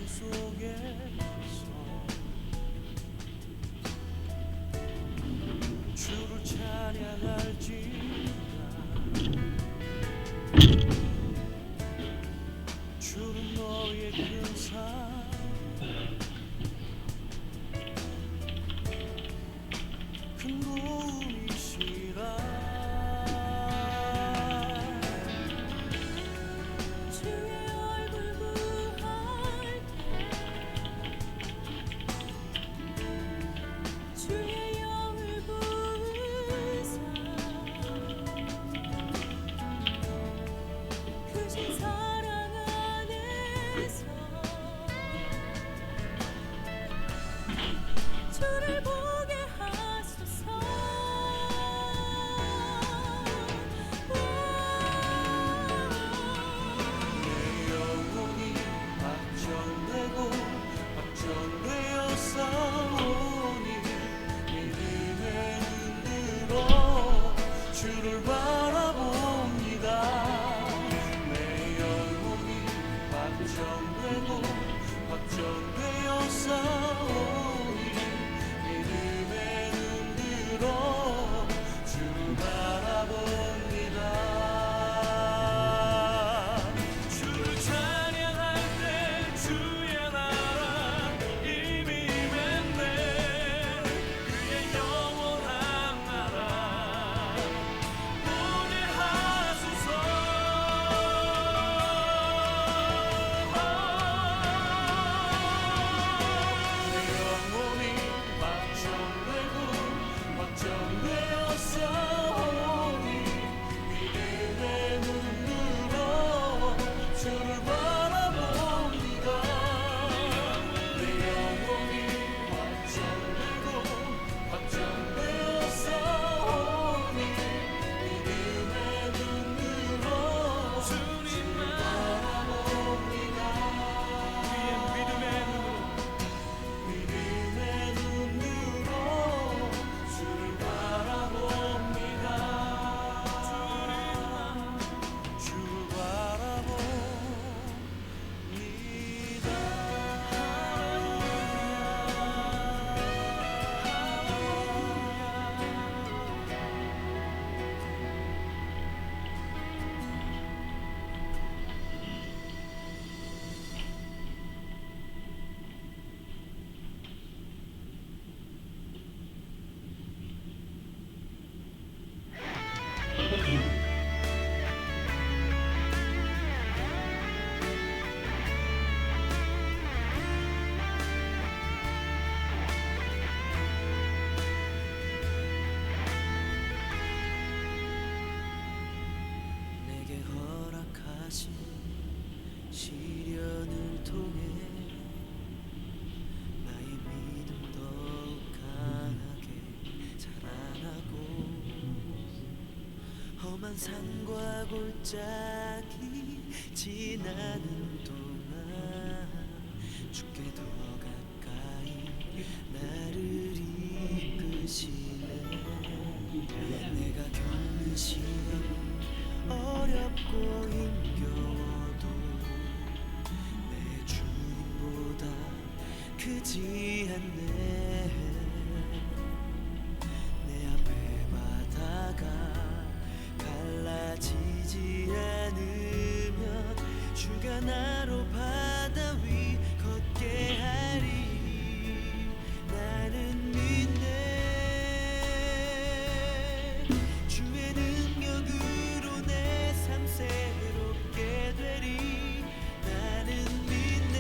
속에서 주를 찬양할지라. 주는 너의 큰 사랑 큰 도움이시라. 주를 보게 하소서. 내 영혼이 확정되고 확정되어 싸우니 믿음의 눈으로 주를 바라봅니다. 내 영혼이 확정되고 확정되어 싸우니 믿음의 눈으로 주를 바라봅니다. 주를 찬양할 때 주의 나라 이미 맺네. 그의 영원한 나라 보게 하소서. 내 영혼이 확정되고 확정되어 싸우니 믿음의 눈으로 주를 바라봅니다. 내 영혼이 확정되고 확정되어 싸우니 믿음의 눈으로 주님 바라봅니다. 믿음의 눈으로 주를 바라봅니다. 주를 내게 허락하신 시련을 통해 나의 믿음 더욱 강하게 자라나고 험한 산과 골짜기 지나는 동안 주께 더 가까이 나를 이끄시네. 내가 겪는 시험이 어렵고 힘겨워도 내 주님보다 크지 않네. 내 앞에 바다가 갈라지지 않으면 주가 나로 바다 위 걷게 하리. 나는 믿네. 주의 능력으로 내 삶 새롭게 되리. 나는 믿네.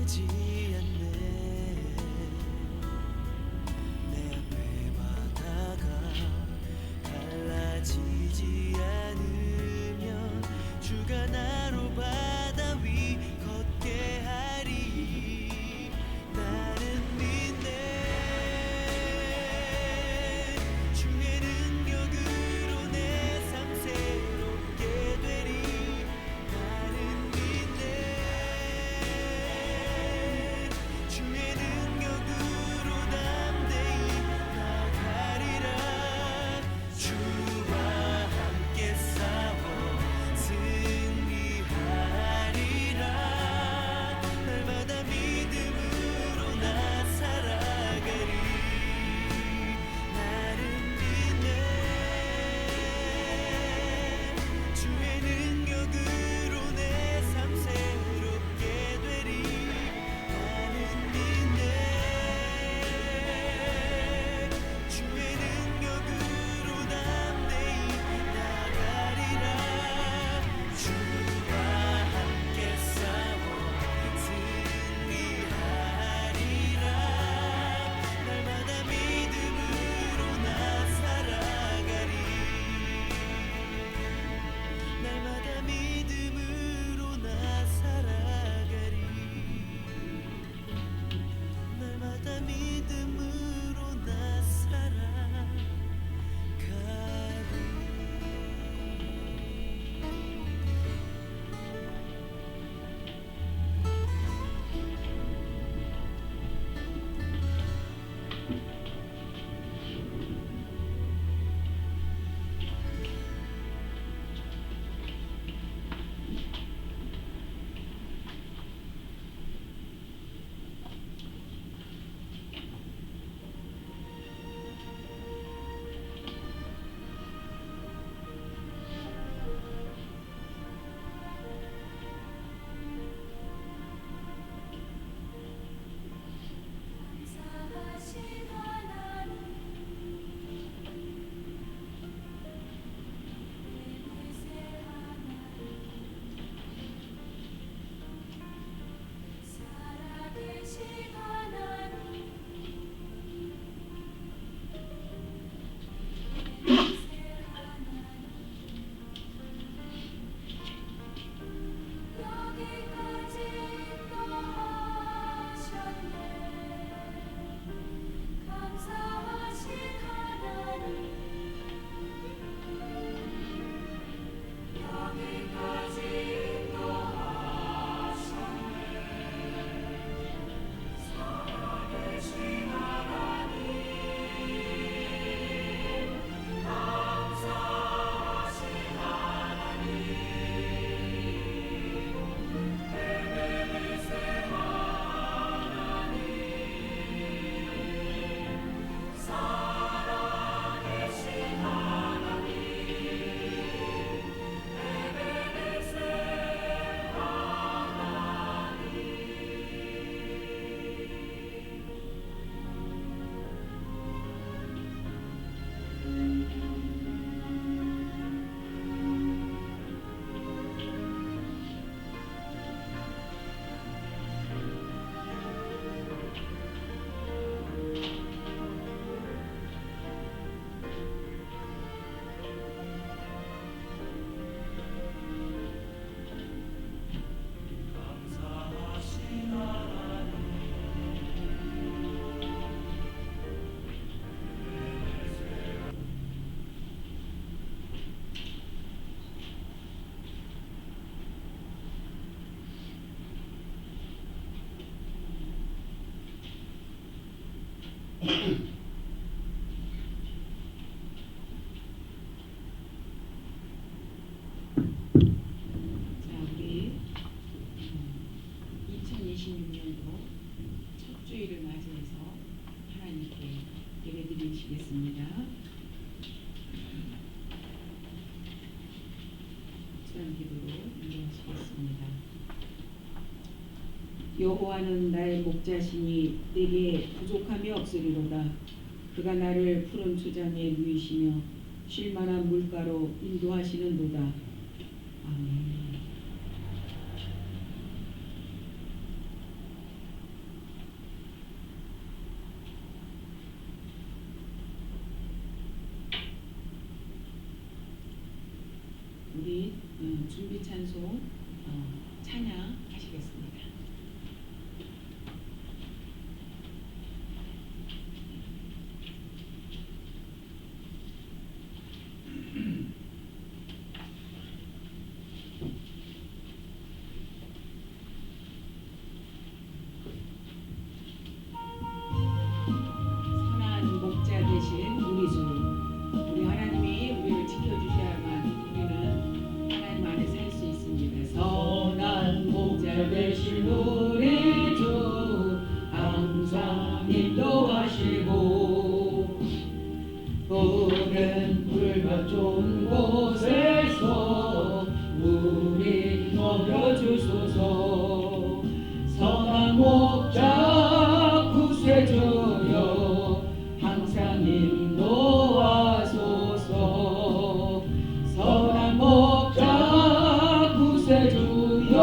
보이지 않네. 내 앞에 바다가 갈라지지 않으면 주가 나로 바다 위 걷게 하리. 나는 믿네. 주의 능력으로 내 삶 새롭게 되리. 나는 믿네. 주의 능력으로 담대히 나가리라. 주와 함께 싸워 승리하리라. 날마다 믿음으로 나 살아가리. 나는 믿네. 주의 능력으로 내 삶 새롭게 되리. 나는 믿네. 주의 능력으로 담대히 나가리라. 주와 함께 싸워 승리하리라. 날마다 믿음으로 나 살아가리. 날마다 믿음으로 나 살아가리. 날마다 믿음으로 나 살아가리. 감사하신 하나님 에베네셀 하나님 살아계신 하나님 에베네셀 하나님 여기까지 인도하셨네. 감사하신 하나님 여기까지 인도하셨네. 살아계신 하나님 감사하신 하나님 에베네셀 하나님 살아계신 하나님 에베네셀 감사하신 하나님 자, 우리 2026년도 첫 주일을 맞이해서 하나님께 예배드리시겠습니다. 특별한 기도로 인도하시겠습니다. 여호와는 나의 목자시니 내게 부족함이 없으리로다. 그가 나를 푸른 초장에 누이시며 쉴 만한 물가로 인도하시는도다. 아멘. 준비 찬송 찬양하시겠습니다. 선한 목자 되신 우리 주, 우리 하나님이 우리를 지켜주셔야만 우리는 하나님 안에 살 수 있습니다. 선한 목자 되신 우리 주, 항상 인도하시고 푸른 풀과 좋은 곳에서 우리 먹여주소서. 선한 목자 구세주여 항상 인도하소서. 선한 목자 구세주여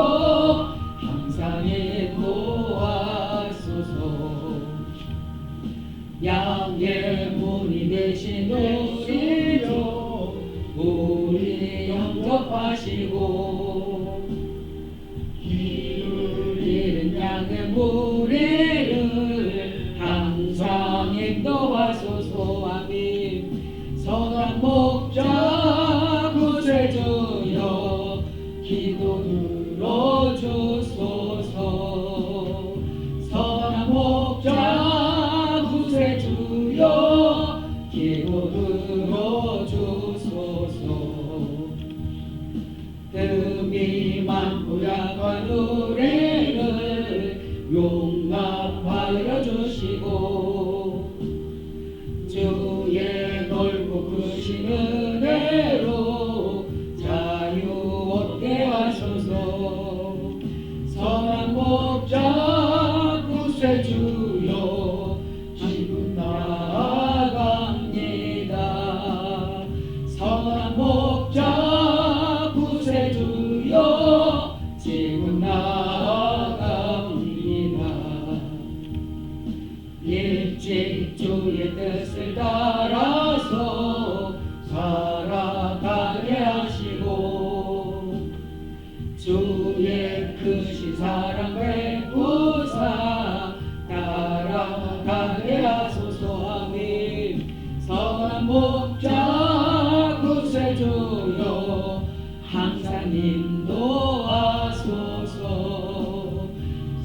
항상 인도하소서. 양의 문이 되신 우리 주, 우리 영접하시고 길을 잃은 양의 무리를 항상 인도하소서. 아멘. 선한 목자 구세주여 기도 들어주소서. 선한 목자 구세주여 기도 들어주소서. 뜸이 많고 약한 우리를 용납하여 주시고 주의 넓고 크신 은혜로 자유 얻게 하소서. 선한 목자 구세주여 지금 나아갑니다. 선한 목자 구세주여 지금 나아갑니다. 일찍 주의 뜻을 따라서 살아가게 하시고 주의 크신 사랑 베푸사 따라가게 하소서. 아멘. 선한 목자 구세주여 항상 인도하소서.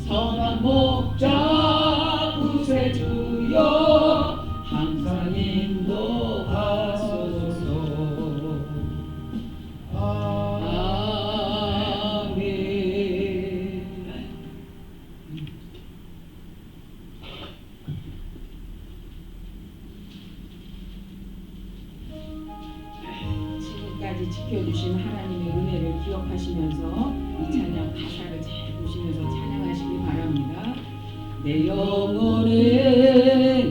선한 목자 구세주여 항상 인도하소서. 아멘. 지금까지 지켜주신 하나님의 은혜를 기억하시면서 이 찬양 가사를 잘 보시면서 찬양하시기 바랍니다. 내 영혼은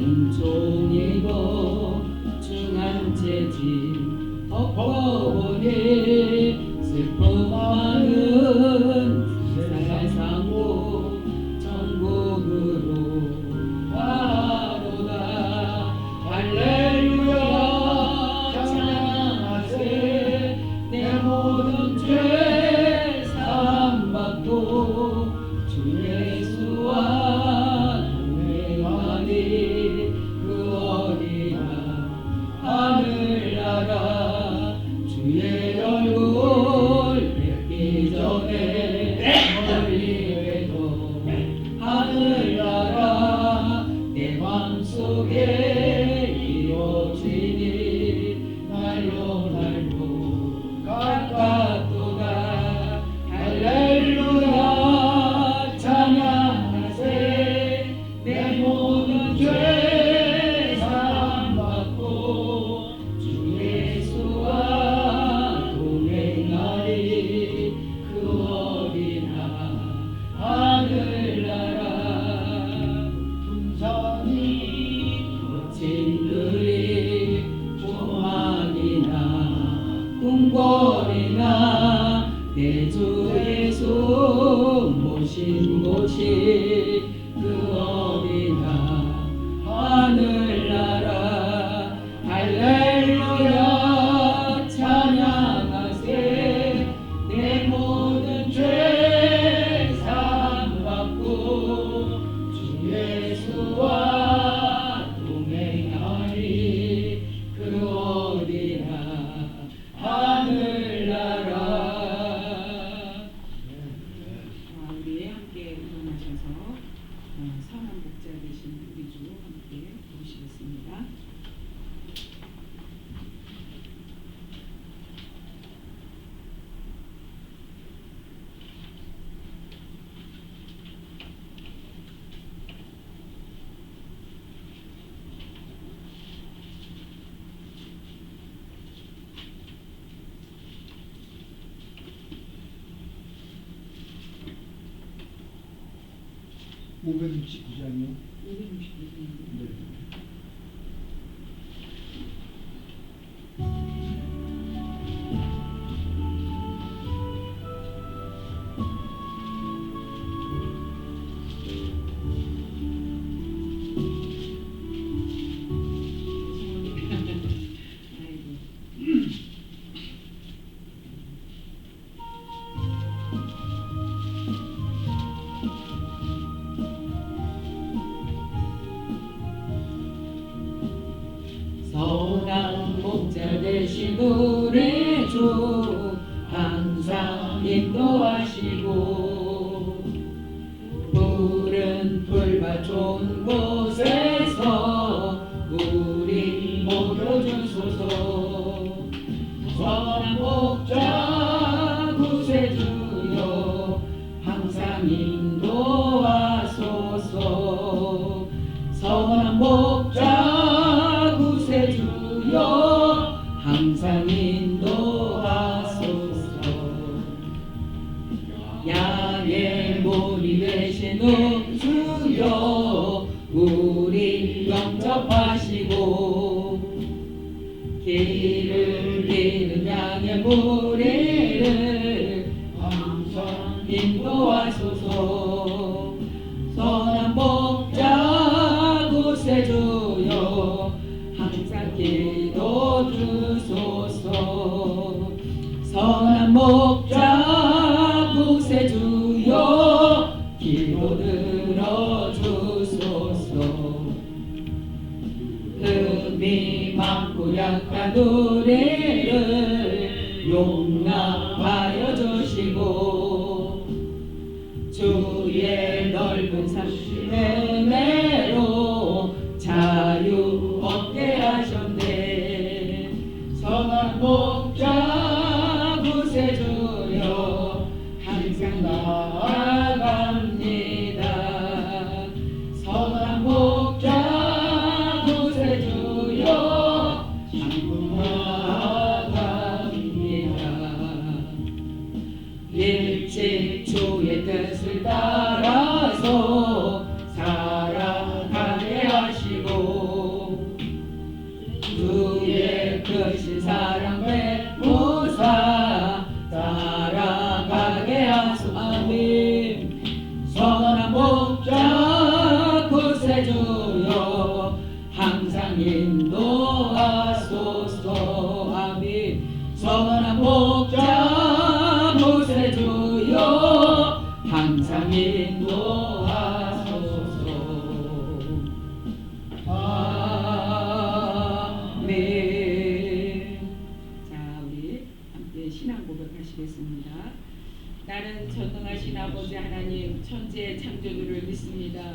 은총이고 중한 재질 덮어보니 슬픔 많은 세상고 천국으로 가로다. 할렐루야 찬양하세. 내 모든 죄 사함받고 주 예수와 동행하니 그 어디나 하늘나라. 주의 얼굴 뵙기 전에 멀리 뵈도 하늘나라 내 맘속에 이루어지니 날로 가깝도다. 할렐루야 찬양하세. 내 모든 죄 사함받고 주 예수와 동행하리 그 어디나 하늘나라. 풍성이 주와 동행하리 그 어디나 하늘나라. 우리 함께 일어나셔서 선한 목자 되신 우리 주 함께 모시겠습니다. 오 569장이요? 569장. 네. 선한 목자 되신 우리 주 항상 인도하시고 푸른 풀밭 좋은 곳에서 우리 먹여주소서. 선한 목자 구세주여 항상 인도하소서. 선한 목자 구세주여 항상 인도하소서. 양의 문이 되신 주여 우리 영접하시고 길을 잃은 양의 무리를 항상 인도하소서. 선한 목자 구세주여 항상 기도 주소서. 선한 목자 구세주여 기도 들어주소서. 흠이 많고 약한 우리를 용납하여 주시고 주의 넓은 삼심의 은혜로 자유 얻게 하셨네. 선한 목자 구세주여 항상 나아갑니다. 선한 목자 구세주여 항상 나아갑니다. 일찍 주의 뜻을 따라서 살아가게 하시고 주의 크신 사랑 베푸사 살아가게 하소서. 아멘. 선한 목자 구세주여 항상 인도하소서. 아멘. 선한 목자 구세주여 항상 인도하소서. 아멘. 자, 우리 함께 신앙 고백하시겠습니다. 나는 전능하신 아버지 하나님 천지의 창조주를 믿습니다.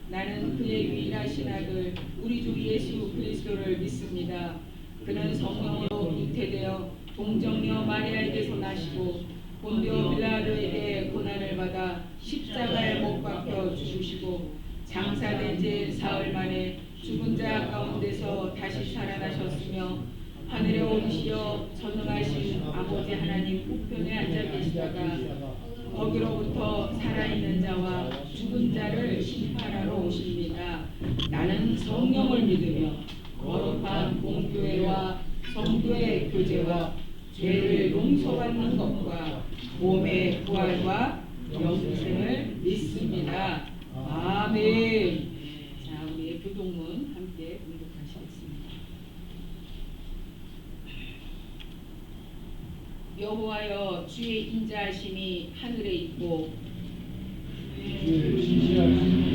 나는 그의 유일하신 아들 우리 주 예수 그리스도를 믿습니다. 그는 성령으로 잉태되어 동정녀 마리아에게서 나시고 본디오 빌라도에게 고난을 받아 십자가에 못 박혀 죽으시고 장사된 지 사흘 만에 죽은 자 가운데서 다시 살아나셨으며 하늘에 오르시어 전능하신 아버지 하나님 우편에 앉아 계시다가 거기로부터 살아있는 자와 죽은 자를 심판하러 오십니다. 나는 성령을 믿으며 거룩한 공교회와 성도의 교제와 죄를 용서받는 것과 몸의 부활과 영생을 믿습니다. 아멘. 자, 우리 교동문 함께 공독하시겠습니다. 여호와여 주의 인자하심이 하늘에 있고 주의 진실하신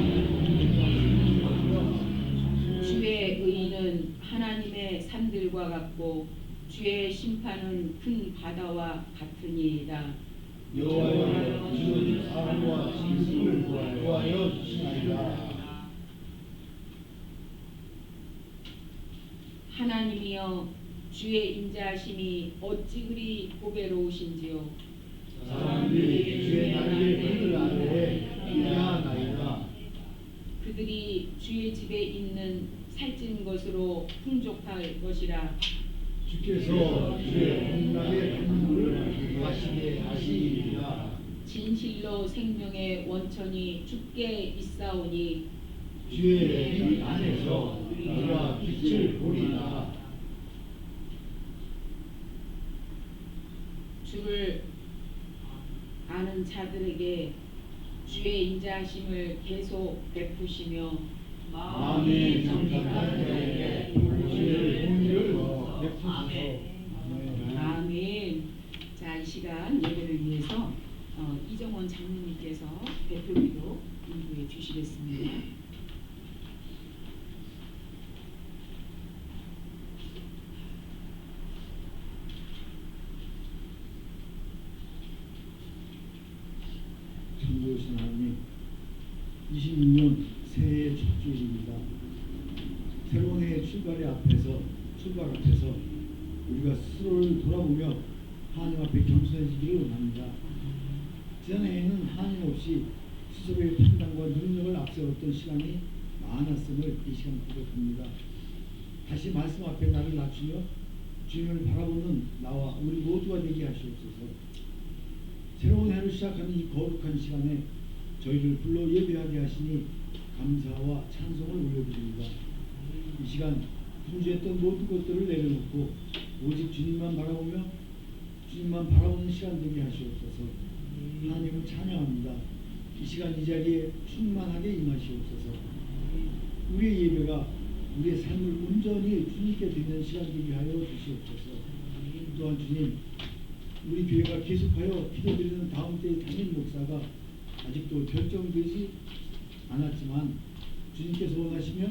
하늘과 같고 주의 심판은 큰 바다와 같으니이다. 여호와여 주는 사랑과 진실을 구하여 주시나이다. 하나님이여 주의 인자하심이 어찌 그리 보배로우신지요. 사람들이 주의 날개 그늘 아래에 인자하나이다. 그들이 주의 집에 있는 살찐 것으로 풍족할 것이라. 주께서 주의 공락의 강물을 마시게 하시리이다. 진실로 생명의 원천이 주께 있사오니 주의 빛 안에서 우리가 빛을 보리라. 주를 아는 자들에게 주의 인자하심을 계속 베푸시며 마음이 정직한 자에게 주의 공의를 베푸소서. 아멘. 자, 이 시간 예배를 위해서 이정원 장로님께서 대표기도 인도해 주시겠습니다. 전도신 하나님, 26년 새해 첫 주일입니다. 새로운 해의 출발 앞에서 우리가 스스로를 돌아보며 하나님 앞에 겸손해지기를 원합니다. 지난해에는 하나님 없이 스스로의 판단과 능력을 앞세웠던 시간이 많았음을 이 시간 고백합니다. 다시 말씀 앞에 나를 낮추며 주님을 바라보는 나와 우리 모두가 되게 하시옵소서. 새로운 해를 시작하는 이 거룩한 시간에 저희를 불러 예배하게 하시니 감사와 찬송을 올려드립니다. 이 시간 분주했던 모든 것들을 내려놓고 오직 주님만 바라보며 주님만 바라보는 시간 되게 하시옵소서. 하나님을 찬양합니다. 이 시간 이 자리에 충만하게 임하시옵소서. 우리의 예배가 우리의 삶을 온전히 주님께 드리는 시간 되게 하여 주시옵소서. 또한 주님, 우리 교회가 계속하여 기도드리는 다음 때의 담임 목사가 아직도 결정되지 않았지만 주님께서 원하시며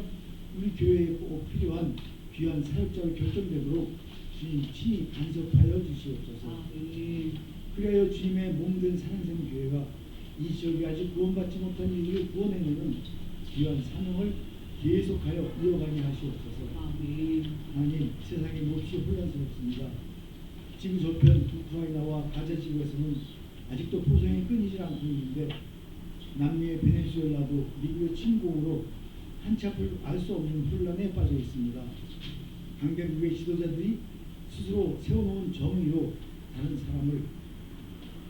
우리 교회에 꼭 필요한 귀한 사역자가 결정되도록 주님 친히 간섭하여 주시옵소서. 그리하여 주님의 몸된 사랑생 교회가 이 지역에 아직 구원받지 못한 이들을 구원해내는 귀한 사명을 계속하여 이어가게 하시옵소서. 하나님, 세상이 몹시 혼란스럽습니다. 지구 저편 우크라이나와 가자 지구에서는 아직도 포성이 끊이지 않고 있는데 남미의 베네수엘라도 미국의 침공으로 한치 앞을 알 수 없는 혼란에 빠져 있습니다. 강대국의 지도자들이 스스로 세워놓은 정의로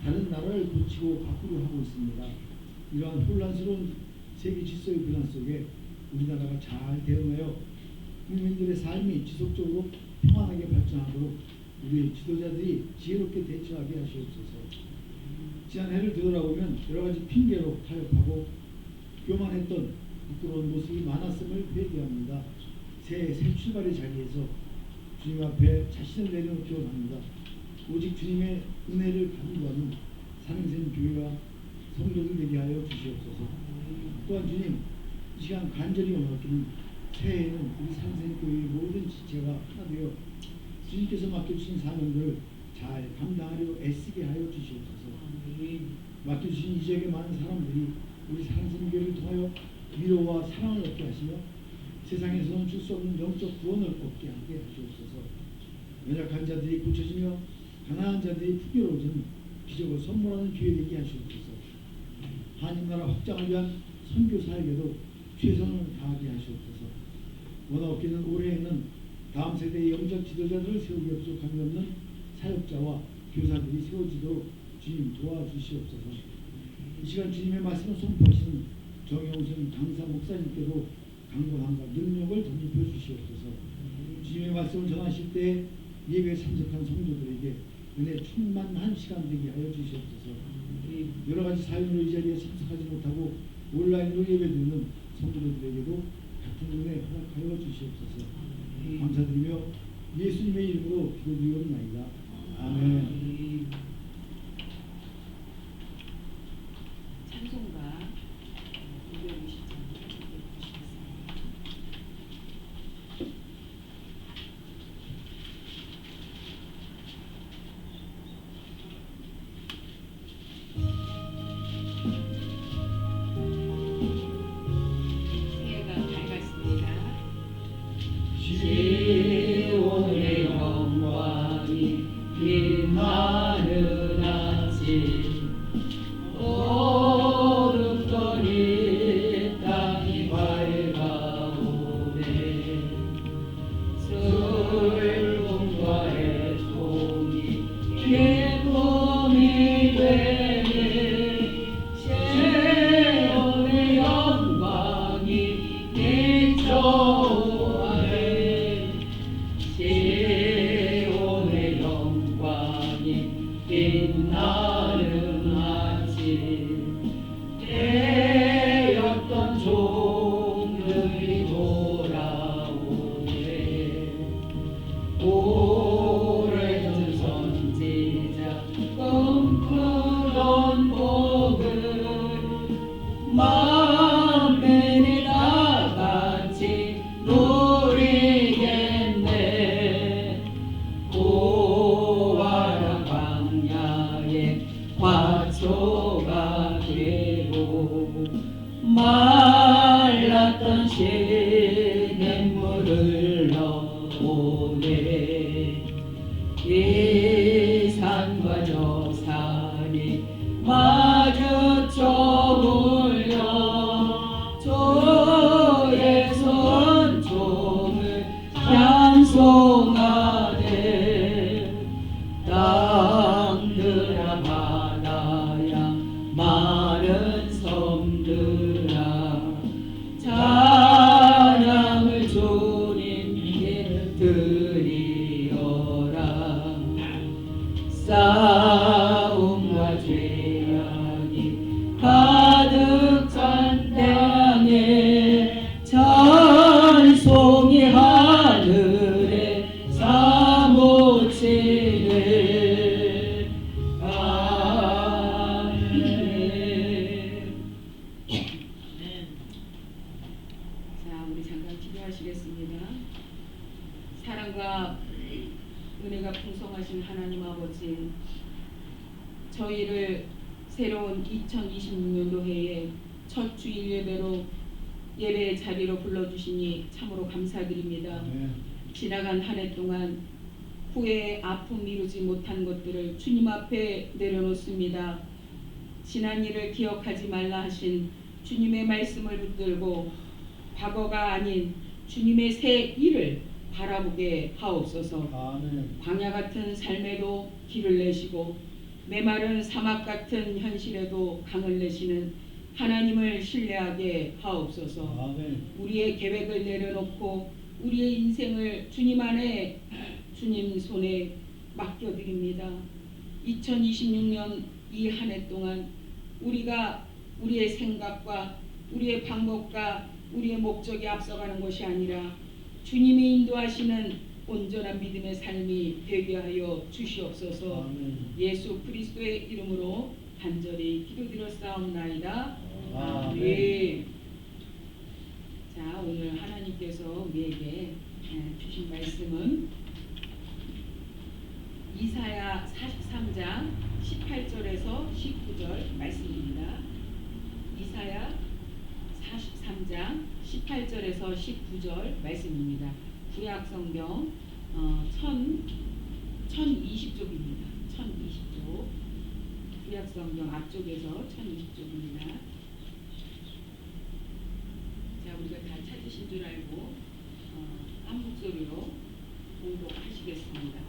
다른 나라를 고치고 바꾸려 하고 있습니다. 이러한 혼란스러운 세계 질서의 변화 속에 우리나라가 잘 대응하여 국민들의 삶이 지속적으로 평안하게 발전하도록 우리 지도자들이 지혜롭게 대처하게 하시옵소서. 지난 해를 되돌아보면 여러 가지 핑계로 타협하고 교만했던 부끄러운 모습이 많았음을 회개합니다. 새해 새 출발의 자리에서 주님 앞에 자신을 내려놓기 원합니다. 오직 주님의 은혜를 간구하는 사랑생 교회와 성도들 되게 하여 주시옵소서. 또한 주님, 이 시간 간절히 원하기는 새해에는 우리 사랑생 교회의 모든 지체가 하나 되어 주님께서 맡겨주신 사명들을 잘 감당하려 애쓰게 하여 주시옵소서. 맡겨주신 이 지역의 많은 사람들이 우리 사랑생 교회를 통하여 위로와 사랑을 얻게 하시며 세상에서는 줄 수 없는 영적 구원을 얻게 하게 하시옵소서. 연약한 자들이 고쳐지며 가난한 자들이 풍요로워지는 기적을 선물하는 기회 되게 하시옵소서. 하나님 나라 확장을 위한 선교 사역에도 최선을 다하게 하시옵소서. 원하 없기는 올해에는 다음 세대의 영적 지도자들을 세우기 부족함이 없는 사역자와 교사들이 세워지도록 주님 도와주시옵소서. 이 시간 주님의 말씀을 선포하시는 정영순 강사 목사님께도 강건함과 능력을 덧입혀 주시옵소서. 주님의 말씀을 전하실 때 예배에 참석한 성도들에게 은혜 충만한 시간 되게 하여 주시옵소서. 여러 가지 사연으로 이 자리에 참석하지 못하고 온라인으로 예배드리는 성도들에게도 같은 은혜 허락하여 주시옵소서. 감사드리며 예수님의 이름으로 기도드리옵나이다. 아멘. 찬송가 250장 읽어주시겠습니다. 받았던 시냇물을 넣어오네. 이 산과 저 산이 마주쳐 울려 주의 손총을 찬송하네. 땅들아 바다야 마른 섬들아 찬양을 주님께 드리어라. 싸움과 죄악이 가득 찬 땅에 찬송이 하늘에 사무치네. 아멘. 자, 우리 잠깐 기도하시겠습니다. 사랑과 은혜가 풍성하신 하나님 아버지, 저희를 새로운 2026년도 해에 첫 주일 예배로 예배의 자리로 불러주시니 참으로 감사드립니다. 지나간 한 해 동안 후회의 아픔 이루지 못한 것들을 주님 앞에 내려놓습니다. 지난 일을 기억하지 말라 하신 주님의 말씀을 붙들고 과거가 아닌 주님의 새 일을 바라보게 하옵소서. 아멘. 광야 같은 삶에도 길을 내시고 메마른 사막 같은 현실에도 강을 내시는 하나님을 신뢰하게 하옵소서. 아멘. 우리의 계획을 내려놓고 우리의 인생을 주님 안에 주님 손에 맡겨드립니다. 2026년 이 한 해 동안 우리가 우리의 생각과 우리의 방법과 우리의 목적이 앞서가는 것이 아니라 주님이 인도하시는 온전한 믿음의 삶이 되게 하여 주시옵소서. 아멘. 예수 그리스도의 이름으로 간절히 기도드렸사옵나이다. 아멘. 자, 오늘 하나님께서 우리에게 주신 말씀은 이사야 43장 18절에서 19절 말씀입니다. 이사야 43장 18절에서 19절 말씀입니다. 구약성경 1020쪽입니다. 1020쪽. 구약성경 앞쪽에서 1020쪽입니다. 자, 우리가 다 찾으신 줄 알고 한 목소리로 공독하시겠습니다.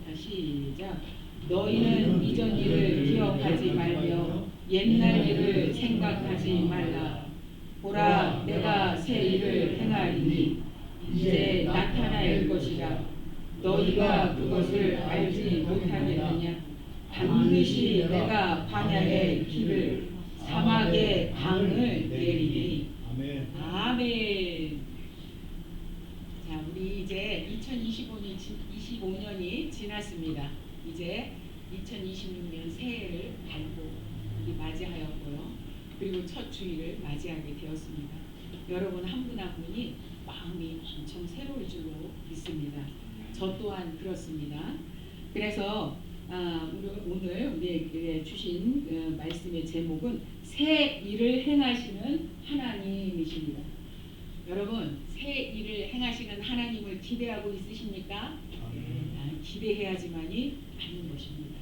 자, 시작. 너희는 이전 일을 기억하지 말며 옛날 일을 생각하지 말라. 보라, 내가 새 일을 행하리니 이제 나타날 것이라. 너희가 그것을 알지 못하겠느냐. 반드시 내가 광야의 길을 사막의 강을 내리니. 아멘. 아멘. 자, 우리 이제 2025년이 지났습니다. 이제 2026년 새해를 밟고 우리 맞이하였고요. 그리고 첫 주일을 맞이하게 되었습니다. 여러분 한 분 한 분이 마음이 엄청 새로울 줄로 믿습니다. 저 또한 그렇습니다. 그래서 오늘 우리에게 주신 말씀의 제목은 새 일을 행하시는 하나님이십니다. 여러분, 새 일을 행하시는 하나님을 기대하고 있으십니까? 기대해야지만이 맞는 것입니다.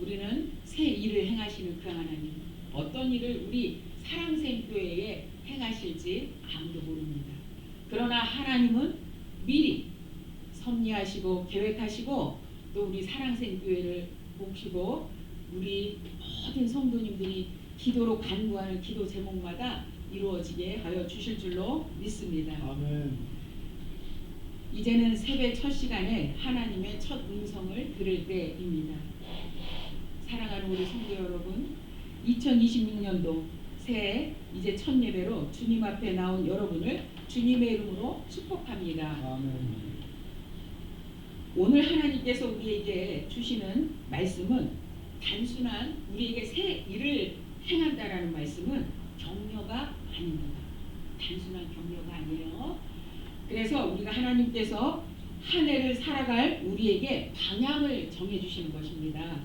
우리는 새 일을 행하시는 그 하나님, 어떤 일을 우리 사랑샘교회에 행하실지 아무도 모릅니다. 그러나 하나님은 미리 섭리하시고 계획하시고 또 우리 사랑샘교회를 보시고 우리 모든 성도님들이 기도로 간구하는 기도 제목마다 이루어지게 하여 주실 줄로 믿습니다. 아멘. 이제는 새벽 첫 시간에 하나님의 첫 음성을 들을 때입니다. 사랑하는 우리 성도 여러분, 2026년도 새해 이제 첫 예배로 주님 앞에 나온 여러분을 주님의 이름으로 축복합니다. 아멘. 오늘 하나님께서 우리에게 주시는 말씀은 단순한 우리에게 새 일을 행한다라는 말씀은 격려가 아닙니다. 단순한 격려가 아니에요. 그래서 우리가 하나님께서 한 해를 살아갈 우리에게 방향을 정해주시는 것입니다.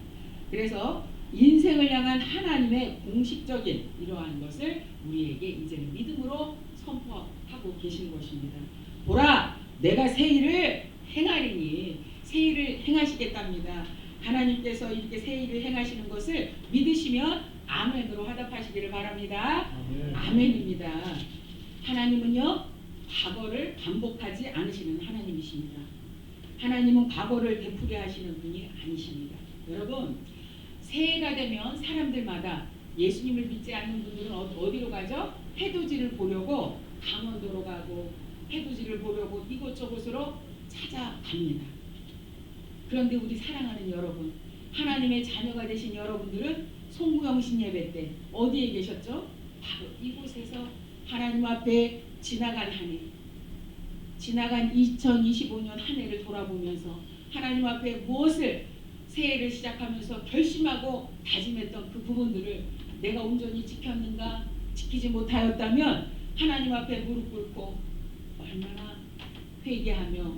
그래서 인생을 향한 하나님의 공식적인 이러한 것을 우리에게 이제는 믿음으로 선포하고 약속하고 계신 것입니다. 보라, 내가 새 일을 행하리니, 새 일을 행하시겠답니다. 하나님께서 이렇게 새 일을 행하시는 것을 믿으시면 아멘으로 화답하시기를 바랍니다. 아멘. 아멘입니다. 하나님은요, 과거를 반복하지 않으시는 하나님이십니다. 하나님은 과거를 되풀이 하시는 분이 아니십니다. 여러분, 새해가 되면 사람들마다 예수님을 믿지 않는 분들은 어디로 가죠? 해돋이를 보려고 강원도로 가고 해돋이를 보려고 이곳저곳으로 찾아갑니다. 그런데 우리 사랑하는 여러분, 하나님의 자녀가 되신 여러분들은 송구영신 예배 때 어디에 계셨죠? 바로 이곳에서 하나님 앞에 지나간 한 해, 지나간 2025년 한 해를 돌아보면서 하나님 앞에 무엇을 새해를 시작하면서 결심하고 다짐했던 그 부분들을 내가 온전히 지켰는가, 지키지 못하였다면 하나님 앞에 무릎 꿇고 얼마나 회개하며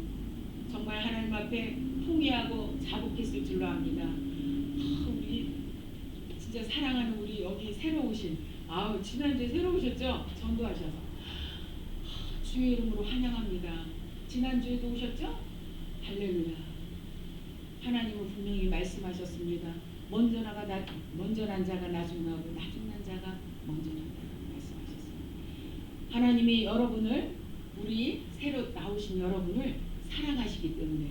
정말 하나님 앞에 통회하고 자복했을 줄로 압니다. 우리 진짜 사랑하는 우리 여기 새로 오신, 지난주에 새로 오셨죠? 전도하셔서 주의 이름으로 환영합니다. 지난주에도 오셨죠? 할렐루야. 하나님은 분명히 말씀하셨습니다. 먼저 난 자가 나중나고 나중난 자가 먼저 난다라고 말씀하셨습니다. 하나님이 여러분을, 우리 새로 나오신 여러분을 사랑하시기 때문에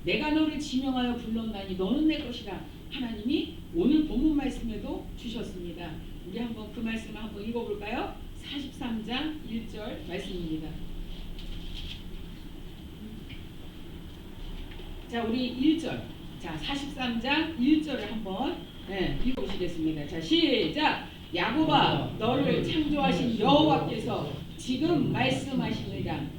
내가 너를 지명하여 불렀나니 너는 내 것이라 하나님이 오늘 본문 말씀에도 주셨습니다. 우리 한번 그 말씀을 한번 읽어볼까요? 43장 1절 말씀입니다. 자, 우리 1절, 자 43장 1절을 한번 읽어보시겠습니다. 자, 시작. 야곱아, 너를 창조하신 여호와께서 지금 말씀하시느니라.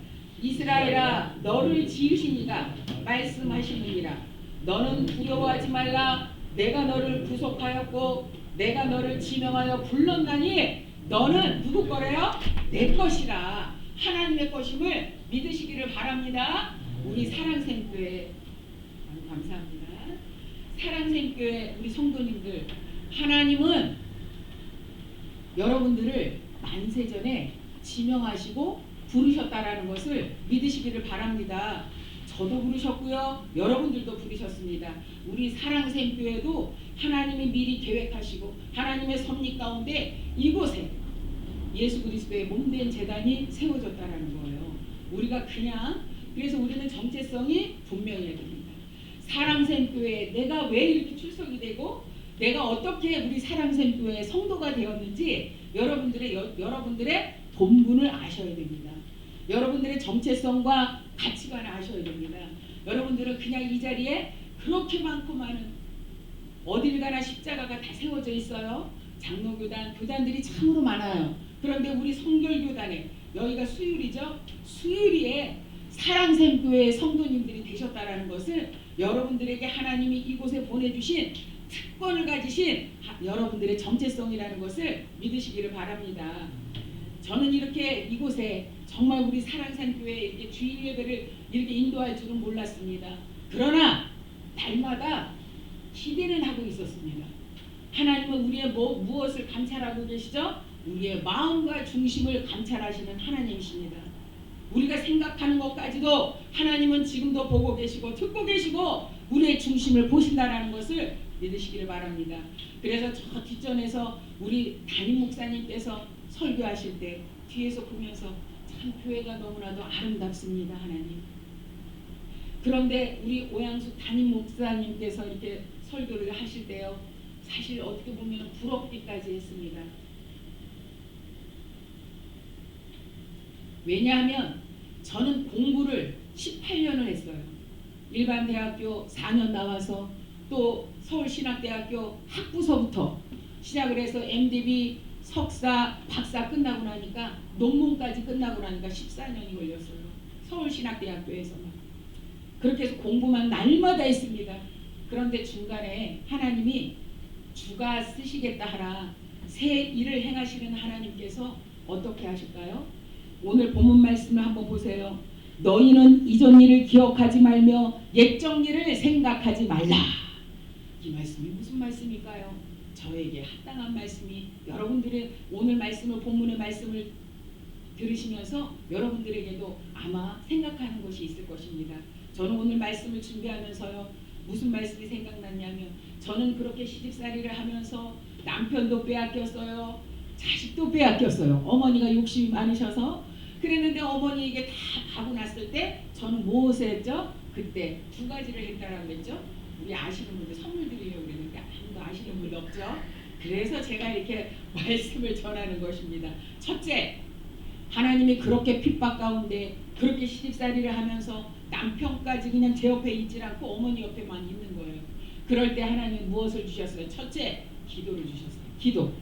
이스라엘아, 너를 지으신 이가 말씀하시느니라. 너는 두려워하지 말라. 내가 너를 구속하였고 내가 너를 지명하여 불렀나니 너는 누구 거래요? 내 것이라. 하나님의 것임을 믿으시기를 바랍니다. 우리 사랑샘교회, 감사합니다. 사랑샘교회 우리 성도님들, 하나님은 여러분들을 만세전에 지명하시고 부르셨다라는 것을 믿으시기를 바랍니다. 저도 부르셨고요, 여러분들도 부르셨습니다. 우리 사랑샘교회도 하나님이 미리 계획하시고 하나님의 섭리 가운데 이곳에 예수 그리스도의 몸된 제단이 세워졌다라는 거예요. 우리가 그냥, 그래서 우리는 정체성이 분명해야 됩니다. 사랑샘교회에 내가 왜 이렇게 출석이 되고 내가 어떻게 우리 사랑샘교회의 성도가 되었는지 여러분들의 본분을 아셔야 됩니다. 여러분들의 정체성과 가치관을 아셔야 됩니다. 여러분들은 그냥 이 자리에 그렇게 많고 많은, 어딜 가나 십자가가 다 세워져 있어요. 장로교단, 교단들이 참으로 많아요. 그런데 우리 성결교단에, 여기가 수유리죠? 수유리에 사랑샘교회의 성도님들이 되셨다라는 것을 여러분들에게 하나님이 이곳에 보내주신 특권을 가지신 여러분들의 정체성이라는 것을 믿으시기를 바랍니다. 저는 이렇게 이곳에 정말 우리 사랑산교회 이렇게 주일 예배를 이렇게 인도할 줄은 몰랐습니다. 그러나 날마다 기대는 하고 있었습니다. 하나님은 우리의 무엇을 감찰하고 계시죠? 우리의 마음과 중심을 감찰하시는 하나님이십니다. 우리가 생각하는 것까지도 하나님은 지금도 보고 계시고 듣고 계시고 우리의 중심을 보신다라는 것을 믿으시기를 바랍니다. 그래서 저 뒷전에서 우리 담임 목사님께서 설교하실 때 뒤에서 보면서 참 교회가 너무나도 아름답습니다, 하나님. 그런데 우리 오양수 담임 목사님께서 이렇게 설교를 하실 때요, 사실 어떻게 보면 부럽기까지 했습니다. 왜냐하면 저는 공부를 18년을 했어요. 일반 대학교 4년 나와서 또 서울신학대학교 학부서부터 시작을 해서 MDB, 석사, 박사 끝나고 나니까 논문까지 끝나고 나니까 14년이 걸렸어요. 서울신학대학교에서만. 그렇게 해서 공부만 날마다 했습니다. 그런데 중간에 하나님이 주가 쓰시겠다 하라, 새 일을 행하시는 하나님께서 어떻게 하실까요? 오늘 본문 말씀을 한번 보세요. 너희는 이전 일을 기억하지 말며 옛적 일을 생각하지 말라. 이 말씀이 무슨 말씀일까요? 저에게 합당한 말씀이, 여러분들의 오늘 말씀을, 본문의 말씀을 들으시면서 여러분들에게도 아마 생각하는 것이 있을 것입니다. 저는 오늘 말씀을 준비하면서요, 무슨 말씀이 생각났냐면, 저는 그렇게 시집살이를 하면서 남편도 빼앗겼어요, 자식도 빼앗겼어요. 어머니가 욕심이 많으셔서. 그랬는데 어머니에게 다 가고 났을 때 저는 무엇을 했죠? 그때 두 가지를 했다라고 했죠. 우리 아시는 분들 선물 드리려고 그랬는데 아무도 아시는 분이 없죠. 그래서 제가 이렇게 말씀을 전하는 것입니다. 첫째, 하나님이 그렇게 핍박 가운데 그렇게 시집살이를 하면서 남편까지 그냥 제 옆에 있질 않고 어머니 옆에만 있는 거예요. 그럴 때 하나님은 무엇을 주셨어요? 첫째, 기도를 주셨어요. 기도.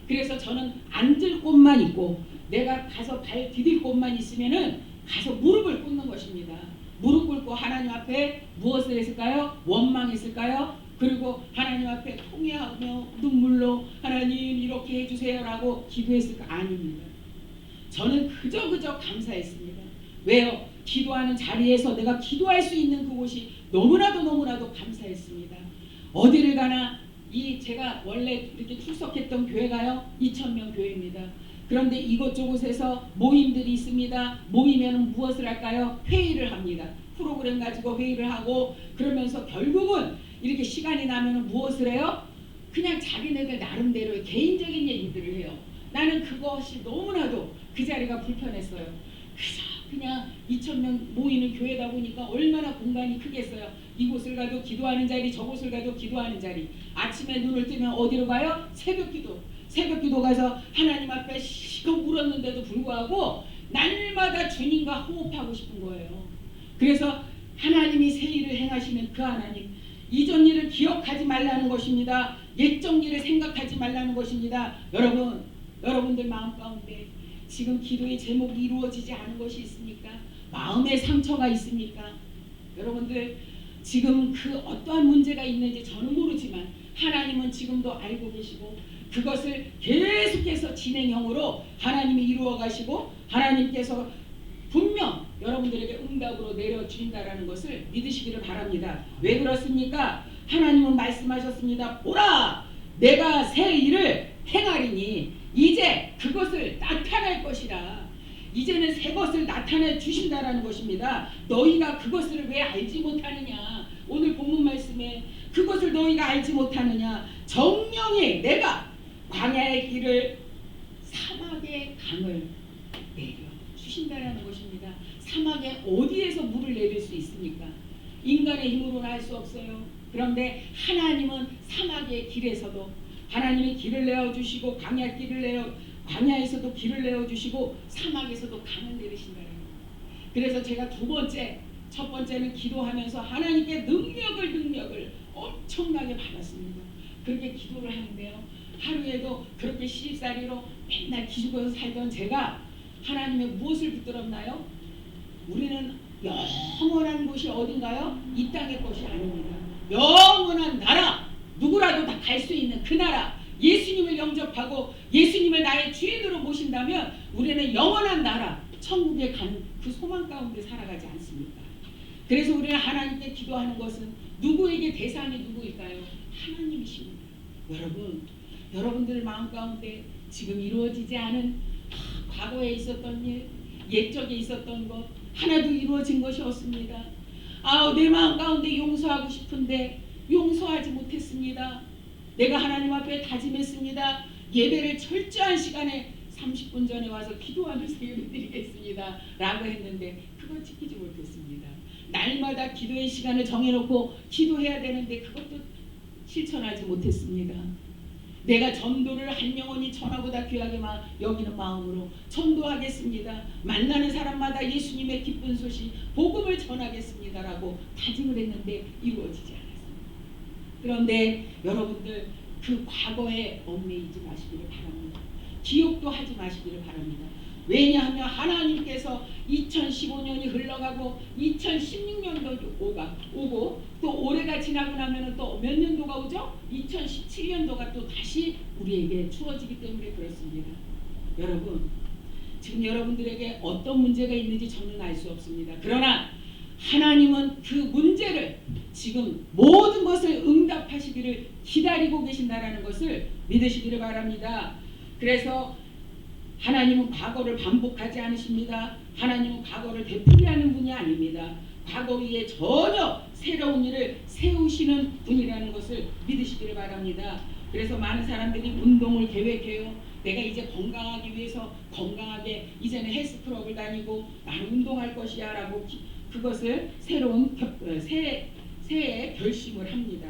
그래서 저는 앉을 곳만 있고 내가 가서 발 디딜 곳만 있으면은 가서 무릎을 꿇는 것입니다. 무릎 꿇고 하나님 앞에 무엇을 했을까요? 원망했을까요? 그리고 하나님 앞에 통회하며 눈물로 하나님 이렇게 해주세요라고 기도했을까? 아닙니다. 저는 그저 감사했습니다. 왜요? 기도하는 자리에서 내가 기도할 수 있는 그곳이 너무나도 감사했습니다. 어디를 가나 이 제가 원래 이렇게 출석했던 교회가요 2,000명 교회입니다. 그런데 이곳저곳에서 모임들이 있습니다. 모이면 무엇을 할까요? 회의를 합니다. 프로그램 가지고 회의를 하고 그러면서 결국은 이렇게 시간이 나면 무엇을 해요? 그냥 자기네들 나름대로의 개인적인 얘기들을 해요. 나는 그것이 너무나도 그 자리가 불편했어요. 그냥 2,000명 모이는 교회다 보니까 얼마나 공간이 크겠어요. 이곳을 가도 기도하는 자리, 저곳을 가도 기도하는 자리. 아침에 눈을 뜨면 어디로 가요? 새벽기도. 새벽기도 가서 하나님 앞에 시컷 울었는데도 불구하고 날마다 주님과 호흡하고 싶은 거예요. 그래서 하나님이 새 일을 행하시는 그 하나님, 이전 일을 기억하지 말라는 것입니다. 옛적 일을 생각하지 말라는 것입니다. 여러분들 마음 가운데 지금 기도의 제목이 이루어지지 않은 것이 있습니까? 마음의 상처가 있습니까? 여러분들 지금 그 어떠한 문제가 있는지 저는 모르지만 하나님은 지금도 알고 계시고 그것을 계속해서 진행형으로 하나님이 이루어 가시고 하나님께서 분명 여러분들에게 응답으로 내려주신다라는 것을 믿으시기를 바랍니다. 왜 그렇습니까? 하나님은 말씀하셨습니다. 보라! 내가 새 일을 행하리니 이제 그것을 나타낼 것이라. 이제는 새 것을 나타내 주신다라는 것입니다. 너희가 그것을 왜 알지 못하느냐? 오늘 본문 말씀에 그것을 너희가 알지 못하느냐? 정령이 내가 광야의 길을 사막의 강을 내려 주신다라는 것입니다. 사막에 어디에서 물을 내릴 수 있습니까? 인간의 힘으로는 할 수 없어요. 그런데 하나님은 사막의 길에서도 하나님이 길을 내어주시고 광야에서도 길을 내어주시고 사막에서도 강을 내리신다는 거예요. 그래서 제가 첫 번째는 기도하면서 하나님께 능력을 엄청나게 받았습니다. 그렇게 기도를 하는데요. 하루에도 그렇게 시집살이로 맨날 기죽어서 살던 제가 하나님의 무엇을 붙들었나요? 우리는 영원한 곳이 어딘가요? 이 땅의 것이 아닙니다. 영원한 나라, 누구라도 다 갈 수 있는 그 나라, 예수님을 영접하고 예수님을 나의 주인으로 모신다면 우리는 영원한 나라, 천국에 가는 그 소망 가운데 살아가지 않습니까? 그래서 우리는 하나님께 기도하는 것은 누구에게 대상이 누구일까요? 하나님이십니다. 여러분들 마음 가운데 지금 이루어지지 않은 과거에 있었던 일, 옛적에 있었던 것 하나도 이루어진 것이 없습니다. 내 마음 가운데 용서하고 싶은데 용서하지 못했습니다. 내가 하나님 앞에 다짐했습니다. 예배를 철저한 시간에 30분 전에 와서 기도하면서 예배드리겠습니다 라고 했는데 그걸 지키지 못했습니다. 날마다 기도의 시간을 정해놓고 기도해야 되는데 그것도 실천하지 못했습니다. 내가 전도를 한 영혼이 천하보다 귀하게 여기는 마음으로 전도하겠습니다. 만나는 사람마다 예수님의 기쁜 소식 복음을 전하겠습니다라고 다짐을 했는데 이루어지지 않았습니다. 그런데 여러분들 그 과거에 얽매이지 마시기를 바랍니다. 기억도 하지 마시기를 바랍니다. 왜냐하면 하나님께서 2015년이 흘러가고 2016년도 오고 또 올해가 지나고 나면 또 몇 년도가 오죠? 2017년도가 또 다시 우리에게 주어지기 때문에 그렇습니다. 여러분, 지금 여러분들에게 어떤 문제가 있는지 저는 알 수 없습니다. 그러나 하나님은 그 문제를 지금 모든 것을 응답하시기를 기다리고 계신다라는 것을 믿으시기를 바랍니다. 그래서 하나님은 과거를 반복하지 않으십니다. 하나님은 과거를 되풀이하는 분이 아닙니다. 과거 위에 전혀 새로운 일을 세우시는 분이라는 것을 믿으시기를 바랍니다. 그래서 많은 사람들이 운동을 계획해요. 내가 이제 건강하기 위해서 건강하게 이제는 헬스클럽을 다니고 나는 운동할 것이야 라고 그것을 새해 결심을 합니다.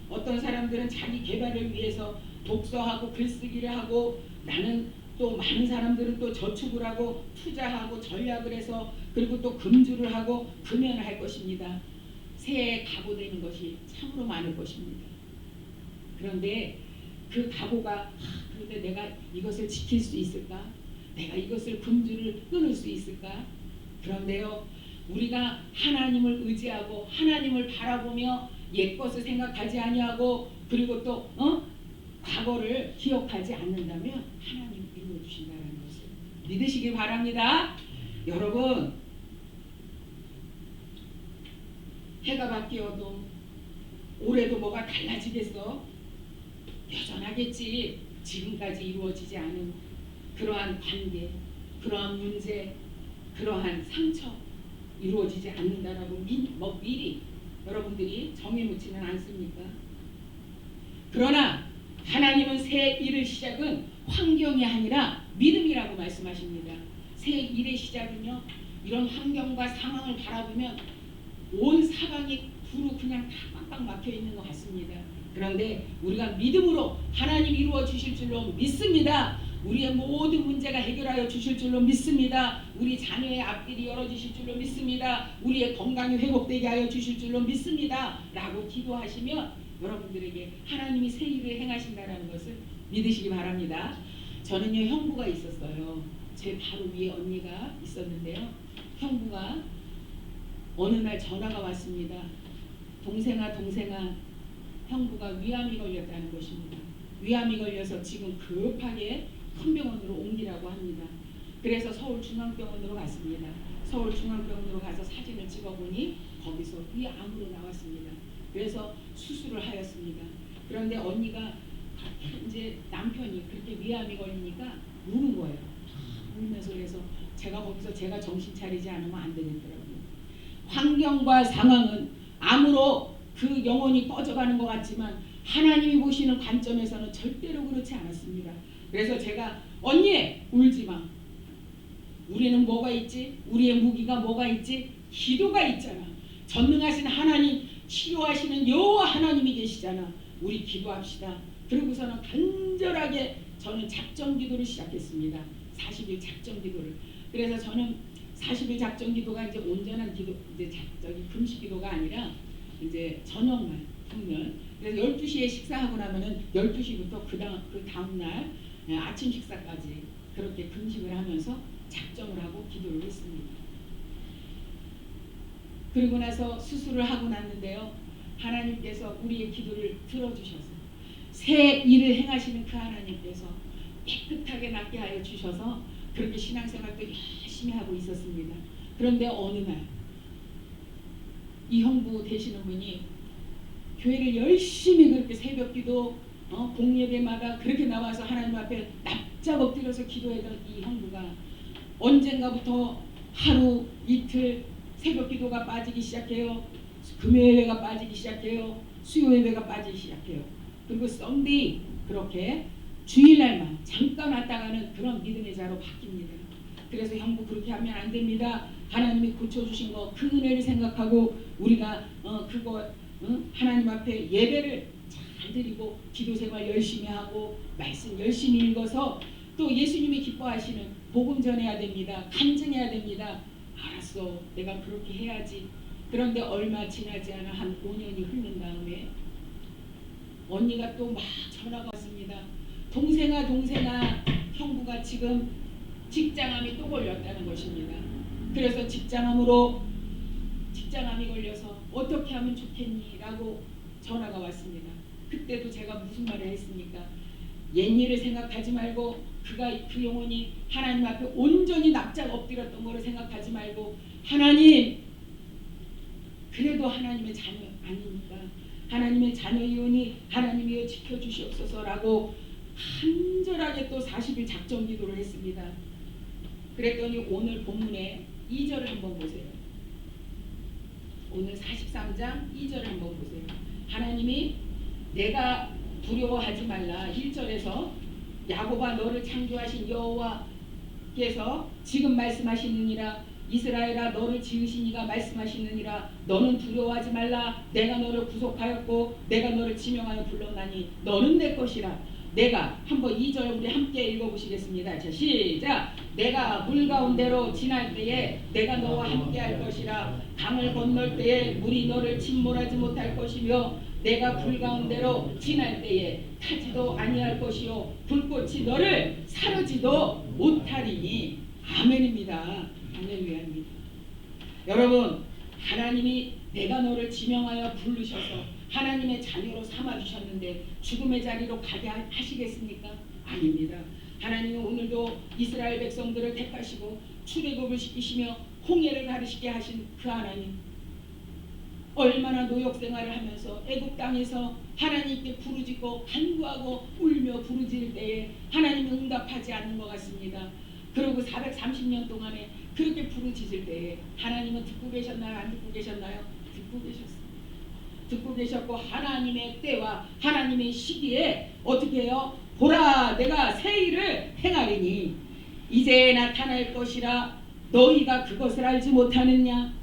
어떤 사람들은 자기 개발을 위해서 독서하고 글쓰기를 하고, 나는 또 많은 사람들은 또 저축을 하고 투자하고 전략을 해서, 그리고 또 금주를 하고 금연을 할 것입니다. 새해에 각오되는 것이 참으로 많을 것입니다. 그런데 그 각오가 그런데 내가 이것을 지킬 수 있을까? 내가 이것을 금주를 끊을 수 있을까? 그런데요, 우리가 하나님을 의지하고 하나님을 바라보며 옛것을 생각하지 아니하고, 그리고 또 과거를 기억하지 않는다면 하나님 이루어 주신다는 것을 믿으시기 바랍니다. 여러분, 해가 바뀌어도 올해도 뭐가 달라지겠어? 여전하겠지. 지금까지 이루어지지 않은 그러한 관계, 그러한 문제, 그러한 상처 이루어지지 않는다라고 미리 여러분들이 정해놓지는 않습니까? 그러나 하나님은 새 일의 시작은 환경이 아니라 믿음이라고 말씀하십니다. 새 일의 시작은요, 이런 환경과 상황을 바라보면 온 사방이 두루 그냥 다 꽉꽉 막혀 있는 것 같습니다. 그런데 우리가 믿음으로 하나님 이루어 주실 줄로 믿습니다. 우리의 모든 문제가 해결하여 주실 줄로 믿습니다. 우리 자녀의 앞길이 열어주실 줄로 믿습니다. 우리의 건강이 회복되게 하여 주실 줄로 믿습니다. 라고 기도하시면 여러분들에게 하나님이 새 일을 행하신다는 것을 믿으시기 바랍니다. 저는요, 형부가 있었어요. 제 바로 위에 언니가 있었는데요. 형부가 어느 날 전화가 왔습니다. 동생아, 형부가 위암이 걸렸다는 것입니다. 위암이 걸려서 지금 급하게 큰 병원으로 옮기라고 합니다. 그래서 서울중앙병원으로 갔습니다. 서울중앙병원으로 가서 사진을 찍어보니 거기서 위암으로 나왔습니다. 그래서 수술을 하였습니다. 그런데 언니가 이제 남편이 그렇게 위암이 걸리니까 우는 거예요. 울면서. 그래서 제가 정신 차리지 않으면 안 되겠더라고요. 환경과 상황은 암으로 그 영혼이 꺼져가는 것 같지만 하나님이 보시는 관점에서는 절대로 그렇지 않았습니다. 그래서 제가 언니 울지 마. 우리는 뭐가 있지? 우리의 무기가 뭐가 있지? 기도가 있잖아. 전능하신 하나님, 치료하시는 여호와 하나님이 계시잖아. 우리 기도합시다. 그러고서는 간절하게 저는 작정 기도를 시작했습니다. 40일 작정 기도를. 그래서 저는 40일 작정 기도가 이제 온전한 기도, 이제 금식 기도가 아니라 이제 저녁날, 금요일. 그래서 12시에 식사하고 나면은 12시부터 그 다음 날 아침 식사까지 그렇게 금식을 하면서 작정을 하고 기도를 했습니다. 그리고 나서 수술을 하고 났는데요, 하나님께서 우리의 기도를 들어주셔서 새 일을 행하시는 그 하나님께서 깨끗하게 낫게 하여 주셔서 그렇게 신앙생활도 열심히 하고 있었습니다. 그런데 어느 날 이 형부 되시는 분이 교회를 열심히 그렇게 새벽기도 공예배마다 그렇게 나와서 하나님 앞에 납작 엎드려서 기도했던 이 형부가 언젠가부터 하루 이틀 새벽기도가 빠지기 시작해요. 금요예배가 빠지기 시작해요. 수요예배가 빠지기 시작해요. 그리고 썬데이 그렇게 주일날만 잠깐 왔다가는 그런 믿음의 자로 바뀝니다. 그래서 형부 그렇게 하면 안 됩니다. 하나님이 고쳐주신 거 그 은혜를 생각하고 우리가 하나님 앞에 예배를 잘 드리고 기도생활 열심히 하고 말씀 열심히 읽어서 또 예수님이 기뻐하시는 복음 전해야 됩니다. 간증해야 됩니다. 알았어, 내가 그렇게 해야지. 그런데 얼마 지나지 않아 한 5년이 흐른 다음에 언니가 또 막 전화가 왔습니다. 동생아, 형부가 지금 직장암이 또 걸렸다는 것입니다. 그래서 직장암이 걸려서 어떻게 하면 좋겠니? 라고 전화가 왔습니다. 그때도 제가 무슨 말을 했습니까? 옛일을 생각하지 말고 그 영혼이 하나님 앞에 온전히 납작 엎드렸던 거를 생각하지 말고 하나님, 그래도 하나님의 자녀 아닙니까? 하나님의 자녀이오니 하나님이여 지켜주시옵소서라고 간절하게 또 40일 작정 기도를 했습니다. 그랬더니 오늘 본문에 2절을 한번 보세요. 오늘 43장 2절을 한번 보세요. 하나님이 내가 두려워하지 말라. 1절에서 야곱아 너를 창조하신 여호와께서 지금 말씀하시느니라. 이스라엘아 너를 지으신 이가 말씀하시느니라. 너는 두려워하지 말라. 내가 너를 구속하였고 내가 너를 지명하여 불렀나니 너는 내 것이라. 내가 한번 2절 우리 함께 읽어보시겠습니다. 자 시작. 내가 물 가운데로 지날 때에 내가 너와 함께 할 것이라. 강을 건널 때에 물이 너를 침몰하지 못할 것이며 내가 불 가운데로 지날 때에 타지도 아니할 것이요 불꽃이 너를 사르지도 못하리니. 아멘입니다. 할렐루야입니다. 여러분 하나님이 내가 너를 지명하여 부르셔서 하나님의 자녀로 삼아주셨는데 죽음의 자리로 가게 하시겠습니까? 아닙니다. 하나님은 오늘도 이스라엘 백성들을 택하시고 출애굽을 시키시며 홍해를 가르시게 하신 그 하나님, 얼마나 노역생활을 하면서 애굽 땅에서 하나님께 부르짖고 간구하고 울며 부르짖을 때에 하나님이 응답하지 않는 것 같습니다. 그리고 430년 동안에 그렇게 부르짖을 때에 하나님은 듣고 계셨나요? 안 듣고 계셨나요? 듣고 계셨습니다. 듣고 계셨고 하나님의 때와 하나님의 시기에 어떻게 해요? 보라 내가 새 일을 행하리니 이제 나타날 것이라. 너희가 그것을 알지 못하느냐?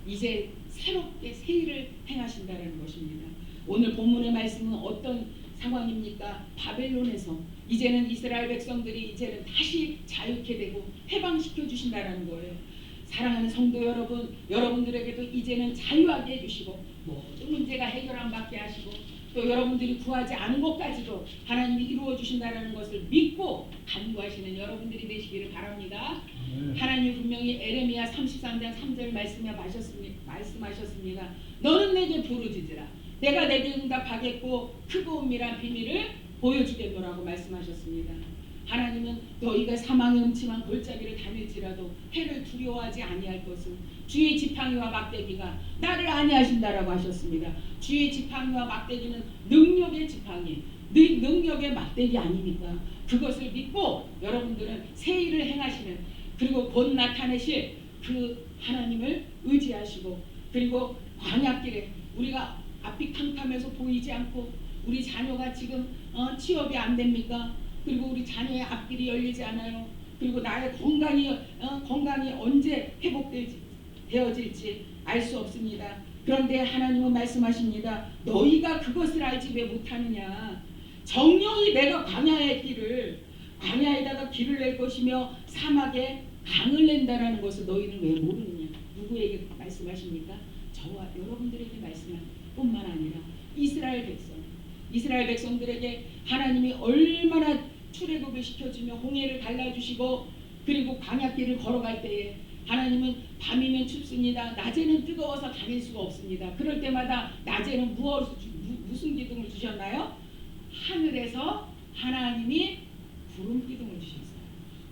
이제 새롭게 새 일을 행하신다는 것입니다. 오늘 본문의 말씀은 어떤 상황입니까? 바벨론에서 이제는 이스라엘 백성들이 이제는 다시 자유케 되고 해방시켜 주신다는 거예요. 사랑하는 성도 여러분, 여러분들에게도 이제는 자유하게 해주시고 모든 문제가 해결함 받게 하시고 또 여러분들이 구하지 않은 것까지도 하나님이 이루어 주신다는 것을 믿고 간구하시는 여러분들이 되시기를 바랍니다. 하나님 분명히 에레미야 33장 3절 말씀하셨습니다. 너는 내게 부르짖으라. 내가 내게 응답하겠고 크고 은밀한 비밀을 보여주겠노라고 말씀하셨습니다. 하나님은 너희가 사망의 음침한 골짜기를 다닐지라도 해를 두려워하지 아니할 것은 주의 지팡이와 막대기가 나를 아니하신다라고 하셨습니다. 주의 지팡이와 막대기는 능력의 지팡이, 능력의 막대기 아닙니까? 그것을 믿고 여러분들은 새 일을 행하시는, 그리고 곧 나타내실 그 하나님을 의지하시고, 그리고 광야길에 우리가 앞이 캄캄해서 보이지 않고 우리 자녀가 지금 취업이 안 됩니까? 그리고 우리 자녀의 앞길이 열리지 않아요. 그리고 나의 건강이 언제 회복되어질지 알 수 없습니다. 그런데 하나님은 말씀하십니다. 너희가 그것을 알지 왜 못하느냐? 정령이 내가 광야에다가 길을 낼 것이며 사막에 강을 낸다라는 것을 너희는 왜 모르느냐? 누구에게 말씀하십니까? 저와 여러분들에게 말씀할 뿐만 아니라 이스라엘 백성들에게 하나님이 얼마나 출애굽을 시켜주며 홍해를 갈라주시고 그리고 광야길을 걸어갈 때에 하나님은 밤이면 춥습니다. 낮에는 뜨거워서 다닐 수가 없습니다. 그럴 때마다 낮에는 무슨 기둥을 주셨나요? 하늘에서 하나님이 구름 기둥을 주셨어요.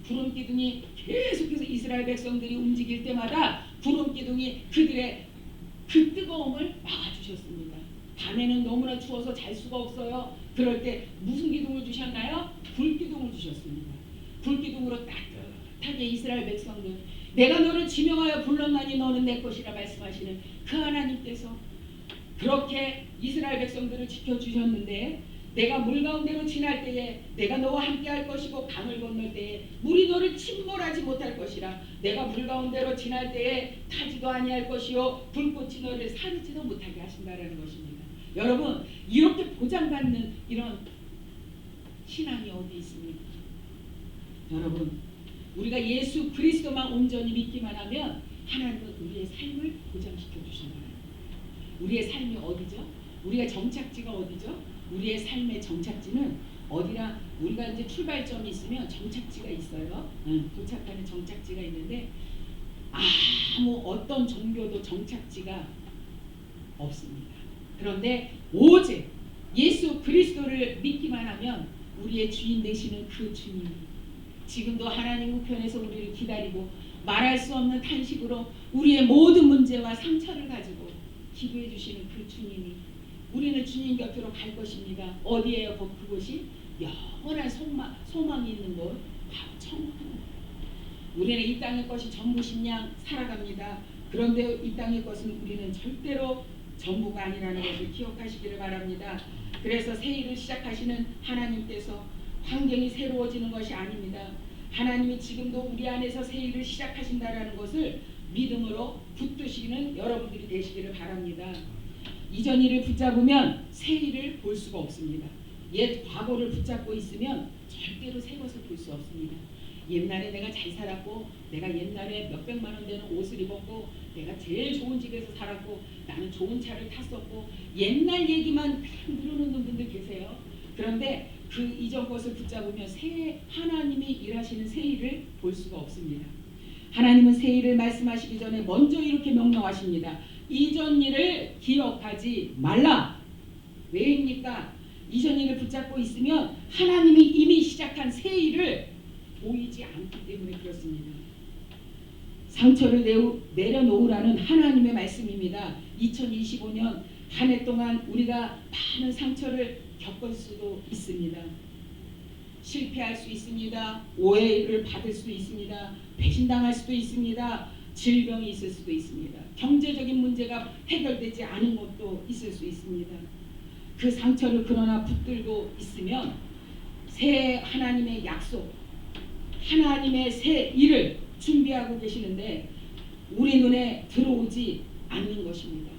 구름 기둥이 계속해서 이스라엘 백성들이 움직일 때마다 구름 기둥이 그들의 그 뜨거움을 막아주셨습니다. 밤에는 너무나 추워서 잘 수가 없어요. 그럴 때 무슨 기둥을 주셨나요? 불기둥을 주셨습니다. 불기둥으로 따뜻하게 이스라엘 백성들, 내가 너를 지명하여 불렀나니 너는 내 것이라 말씀하시는 그 하나님께서 그렇게 이스라엘 백성들을 지켜주셨는데, 내가 물 가운데로 지날 때에 내가 너와 함께 할 것이고 강을 건널 때에 물이 너를 침몰하지 못할 것이라. 내가 물 가운데로 지날 때에 타지도 아니할 것이요 불꽃이 너를 사르지도 못하게 하신다는 것입니다. 여러분, 이렇게 보장받는 이런 신앙이 어디 있습니까? 여러분, 우리가 예수 그리스도만 온전히 믿기만 하면 하나님은 우리의 삶을 보장시켜 주신다는 거예요. 우리의 삶이 어디죠? 우리가 정착지가 어디죠? 우리의 삶의 정착지는 어디나, 우리가 이제 출발점이 있으면 정착지가 있어요. 도착하는 정착지가 있는데 아무 어떤 종교도 정착지가 없습니다. 그런데 오직 예수 그리스도를 믿기만 하면 우리의 주인 되시는 그 주님이 지금도 하나님 우편에서 우리를 기다리고 말할 수 없는 탄식으로 우리의 모든 문제와 상처를 가지고 기도해 주시는 그 주님이, 우리는 주님 곁으로 갈 것입니다. 어디예요? 그곳이 영원한 소망이 있는 곳 바로 천국입니다. 우리는 이 땅의 것이 전부신 양 살아갑니다. 그런데 이 땅의 것은 우리는 절대로 전부가 아니라는 것을 기억하시기를 바랍니다. 그래서 새 일을 시작하시는 하나님께서 환경이 새로워지는 것이 아닙니다. 하나님이 지금도 우리 안에서 새 일을 시작하신다라는 것을 믿음으로 붙드시는 여러분들이 되시기를 바랍니다. 이전 일을 붙잡으면 새 일을 볼 수가 없습니다. 옛 과거를 붙잡고 있으면 절대로 새 것을 볼 수 없습니다. 옛날에 내가 잘 살았고, 내가 옛날에 몇백만 원 되는 옷을 입었고, 내가 제일 좋은 집에서 살았고, 나는 좋은 차를 탔었고, 옛날 얘기만 그냥 늘어놓는 분들 계세요. 그런데 그 이전 것을 붙잡으면 하나님이 일하시는 새 일을 볼 수가 없습니다. 하나님은 새 일을 말씀하시기 전에 먼저 이렇게 명령하십니다. 이전 일을 기억하지 말라. 왜입니까? 이전 일을 붙잡고 있으면 하나님이 이미 시작한 새 일을 보이지 않기 때문에 그렇습니다. 상처를 내려놓으라는 하나님의 말씀입니다. 2025년 한 해 동안 우리가 많은 상처를 겪을 수도 있습니다. 실패할 수 있습니다. 오해를 받을 수도 있습니다. 배신당할 수도 있습니다. 질병이 있을 수도 있습니다. 경제적인 문제가 해결되지 않은 것도 있을 수 있습니다. 그 상처를 그러나 붙들고 있으면 새 하나님의 약속, 하나님의 새 일을 준비하고 계시는데 우리 눈에 들어오지 않는 것입니다.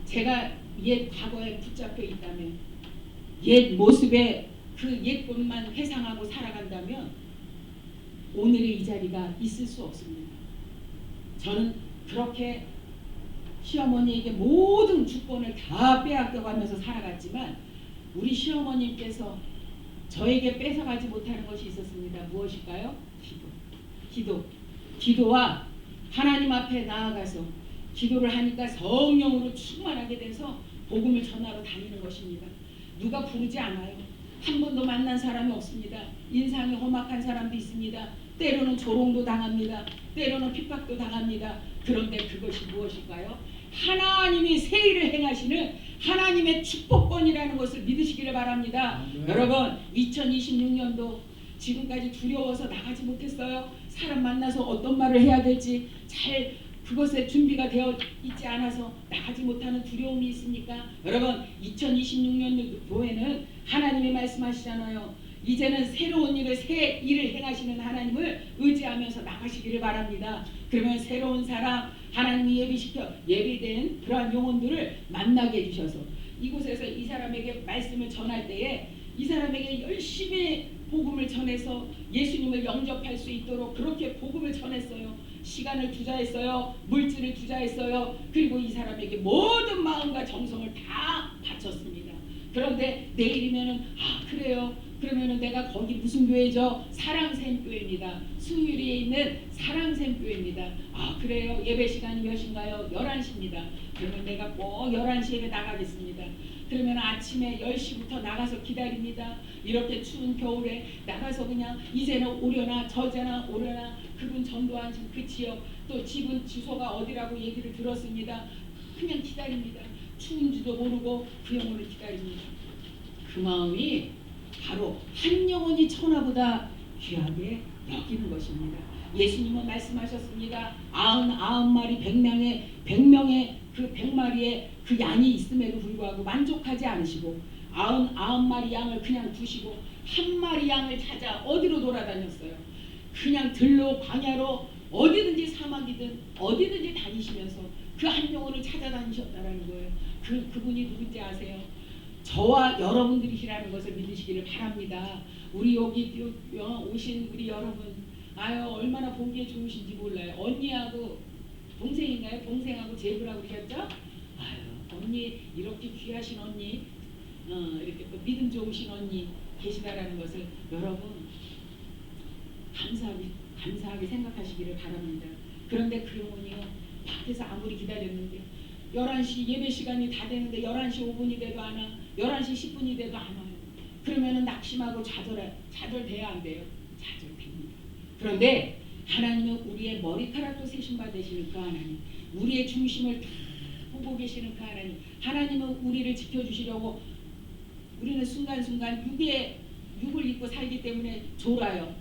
제가 옛 과거에 붙잡혀 있다면, 옛 모습에 그 옛 것만 회상하고 살아간다면 오늘의 이 자리가 있을 수 없습니다. 저는 그렇게 시어머니에게 모든 주권을 다 빼앗겨가면서 살아갔지만 우리 시어머님께서 저에게 뺏어가지 못하는 것이 있었습니다. 무엇일까요? 기도와 하나님 앞에 나아가서 기도를 하니까 성령으로 충만하게 돼서 복음을 전하러 다니는 것입니다. 누가 부르지 않아요. 한 번도 만난 사람이 없습니다. 인상이 험악한 사람도 있습니다. 때로는 조롱도 당합니다. 때로는 핍박도 당합니다. 그런데 그것이 무엇일까요? 하나님이 새 일을 행하시는 하나님의 축복권이라는 것을 믿으시기를 바랍니다. 여러분, 2026년도 지금까지 두려워서 나가지 못했어요. 사람 만나서 어떤 말을 해야 될지 잘 그것에 준비가 되어 있지 않아서 나가지 못하는 두려움이 있습니까? 여러분, 2026년도에는 하나님이 말씀하시잖아요. 이제는 새로운 일을, 새 일을 행하시는 하나님을 의지하면서 나가시기를 바랍니다. 그러면 새로운 사람, 하나님이 예비된 그러한 영혼들을 만나게 해주셔서 이곳에서 이 사람에게 말씀을 전할 때에 이 사람에게 열심히 복음을 전해서 예수님을 영접할 수 있도록 그렇게 복음을 전했어요. 시간을 투자했어요. 물질을 투자했어요. 그리고 이 사람에게 모든 마음과 정성을 다 바쳤습니다. 그런데 내일이면은 그래요. 그러면은 내가 거기 무슨 교회죠? 사랑샘교회입니다. 수유리에 있는 사랑샘교회입니다. 그래요. 예배 시간이 몇인가요? 11시입니다. 그러면 내가 꼭 11시에 나가겠습니다. 그러면 아침에 10시부터 나가서 기다립니다. 이렇게 추운 겨울에 나가서 그냥 이제는 오려나 저제나 오려나 그분 전도한 그 지역 또 집은 주소가 어디라고 얘기를 들었습니다. 그냥 기다립니다. 추운지도 모르고 그 영혼을 기다립니다. 그 마음이 바로 한 영혼이 천하보다 귀하게 여기는 것입니다. 예수님은 말씀하셨습니다. 99마리 100명의 그 100마리의 그 양이 있음에도 불구하고 만족하지 않으시고 99마리 양을 그냥 두시고 한 마리 양을 찾아 어디로 돌아다녔어요. 그냥 들로 광야로 어디든지 사막이든 어디든지 다니시면서 그 한 영혼을 찾아다니셨다라는 거예요. 그분이 누군지 아세요? 저와 여러분들이시라는 것을 믿으시기를 바랍니다. 우리 여기 오신 우리 여러분, 얼마나 보기에 좋으신지 몰라요. 언니하고 동생인가요? 동생하고 제부라고 그러셨죠? 언니, 이렇게 귀하신 언니, 이렇게 또 믿음 좋으신 언니 계시다라는 것을 여러분 감사하게 생각하시기를 바랍니다. 그런데 그 영혼이요, 밖에서 아무리 기다렸는데 11시 예배 시간이 다 되는데 11시 5분이 돼도 안 와. 11시 10분이 돼도 안 와요. 그러면은 낙심하고 좌절돼야 안 돼요? 좌절됩니다. 그런데 하나님은 우리의 머리카락도 세심바 되시는 그 하나님, 우리의 중심을 다 보고 계시는 그 하나님, 하나님은 우리를 지켜주시려고 우리는 순간순간 육의 육을 입고 살기 때문에 졸아요.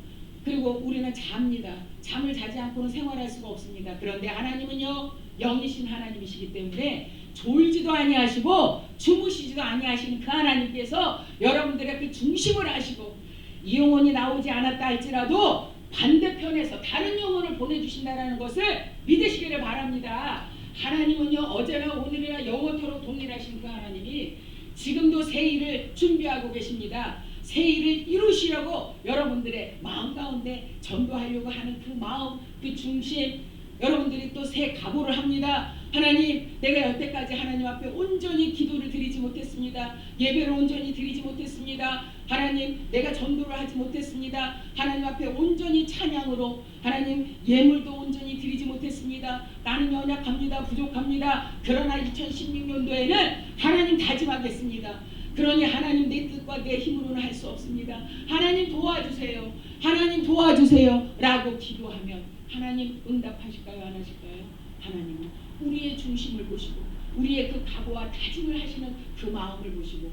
그리고 우리는 잡니다. 잠을 자지 않고는 생활할 수가 없습니다. 그런데 하나님은요, 영이신 하나님이시기 때문에 졸지도 아니하시고 주무시지도 아니하시는 그 하나님께서 여러분들의 그 중심을 아시고 이 영혼이 나오지 않았다 할지라도 반대편에서 다른 영혼을 보내주신다는 것을 믿으시기를 바랍니다. 하나님은요, 어제나 오늘이나 영원토록 동일하신 그 하나님이 지금도 새 일을 준비하고 계십니다. 새 일을 이루시려고 여러분들의 마음 가운데 전도하려고 하는 그 마음, 그 중심, 여러분들이 또 새 각오를 합니다. 하나님, 내가 여태까지 하나님 앞에 온전히 기도를 드리지 못했습니다. 예배를 온전히 드리지 못했습니다. 하나님, 내가 전도를 하지 못했습니다. 하나님 앞에 온전히 찬양으로 하나님 예물도 온전히 드리지 못했습니다. 나는 연약합니다. 부족합니다. 그러나 2016년도에는 하나님 다짐하겠습니다. 그러니 하나님, 내 뜻과 내 힘으로는 할 수 없습니다. 하나님 도와주세요. 하나님 도와주세요. 라고 기도하면 하나님 응답하실까요? 안 하실까요? 하나님은 우리의 중심을 보시고 우리의 그 각오와 다짐을 하시는 그 마음을 보시고,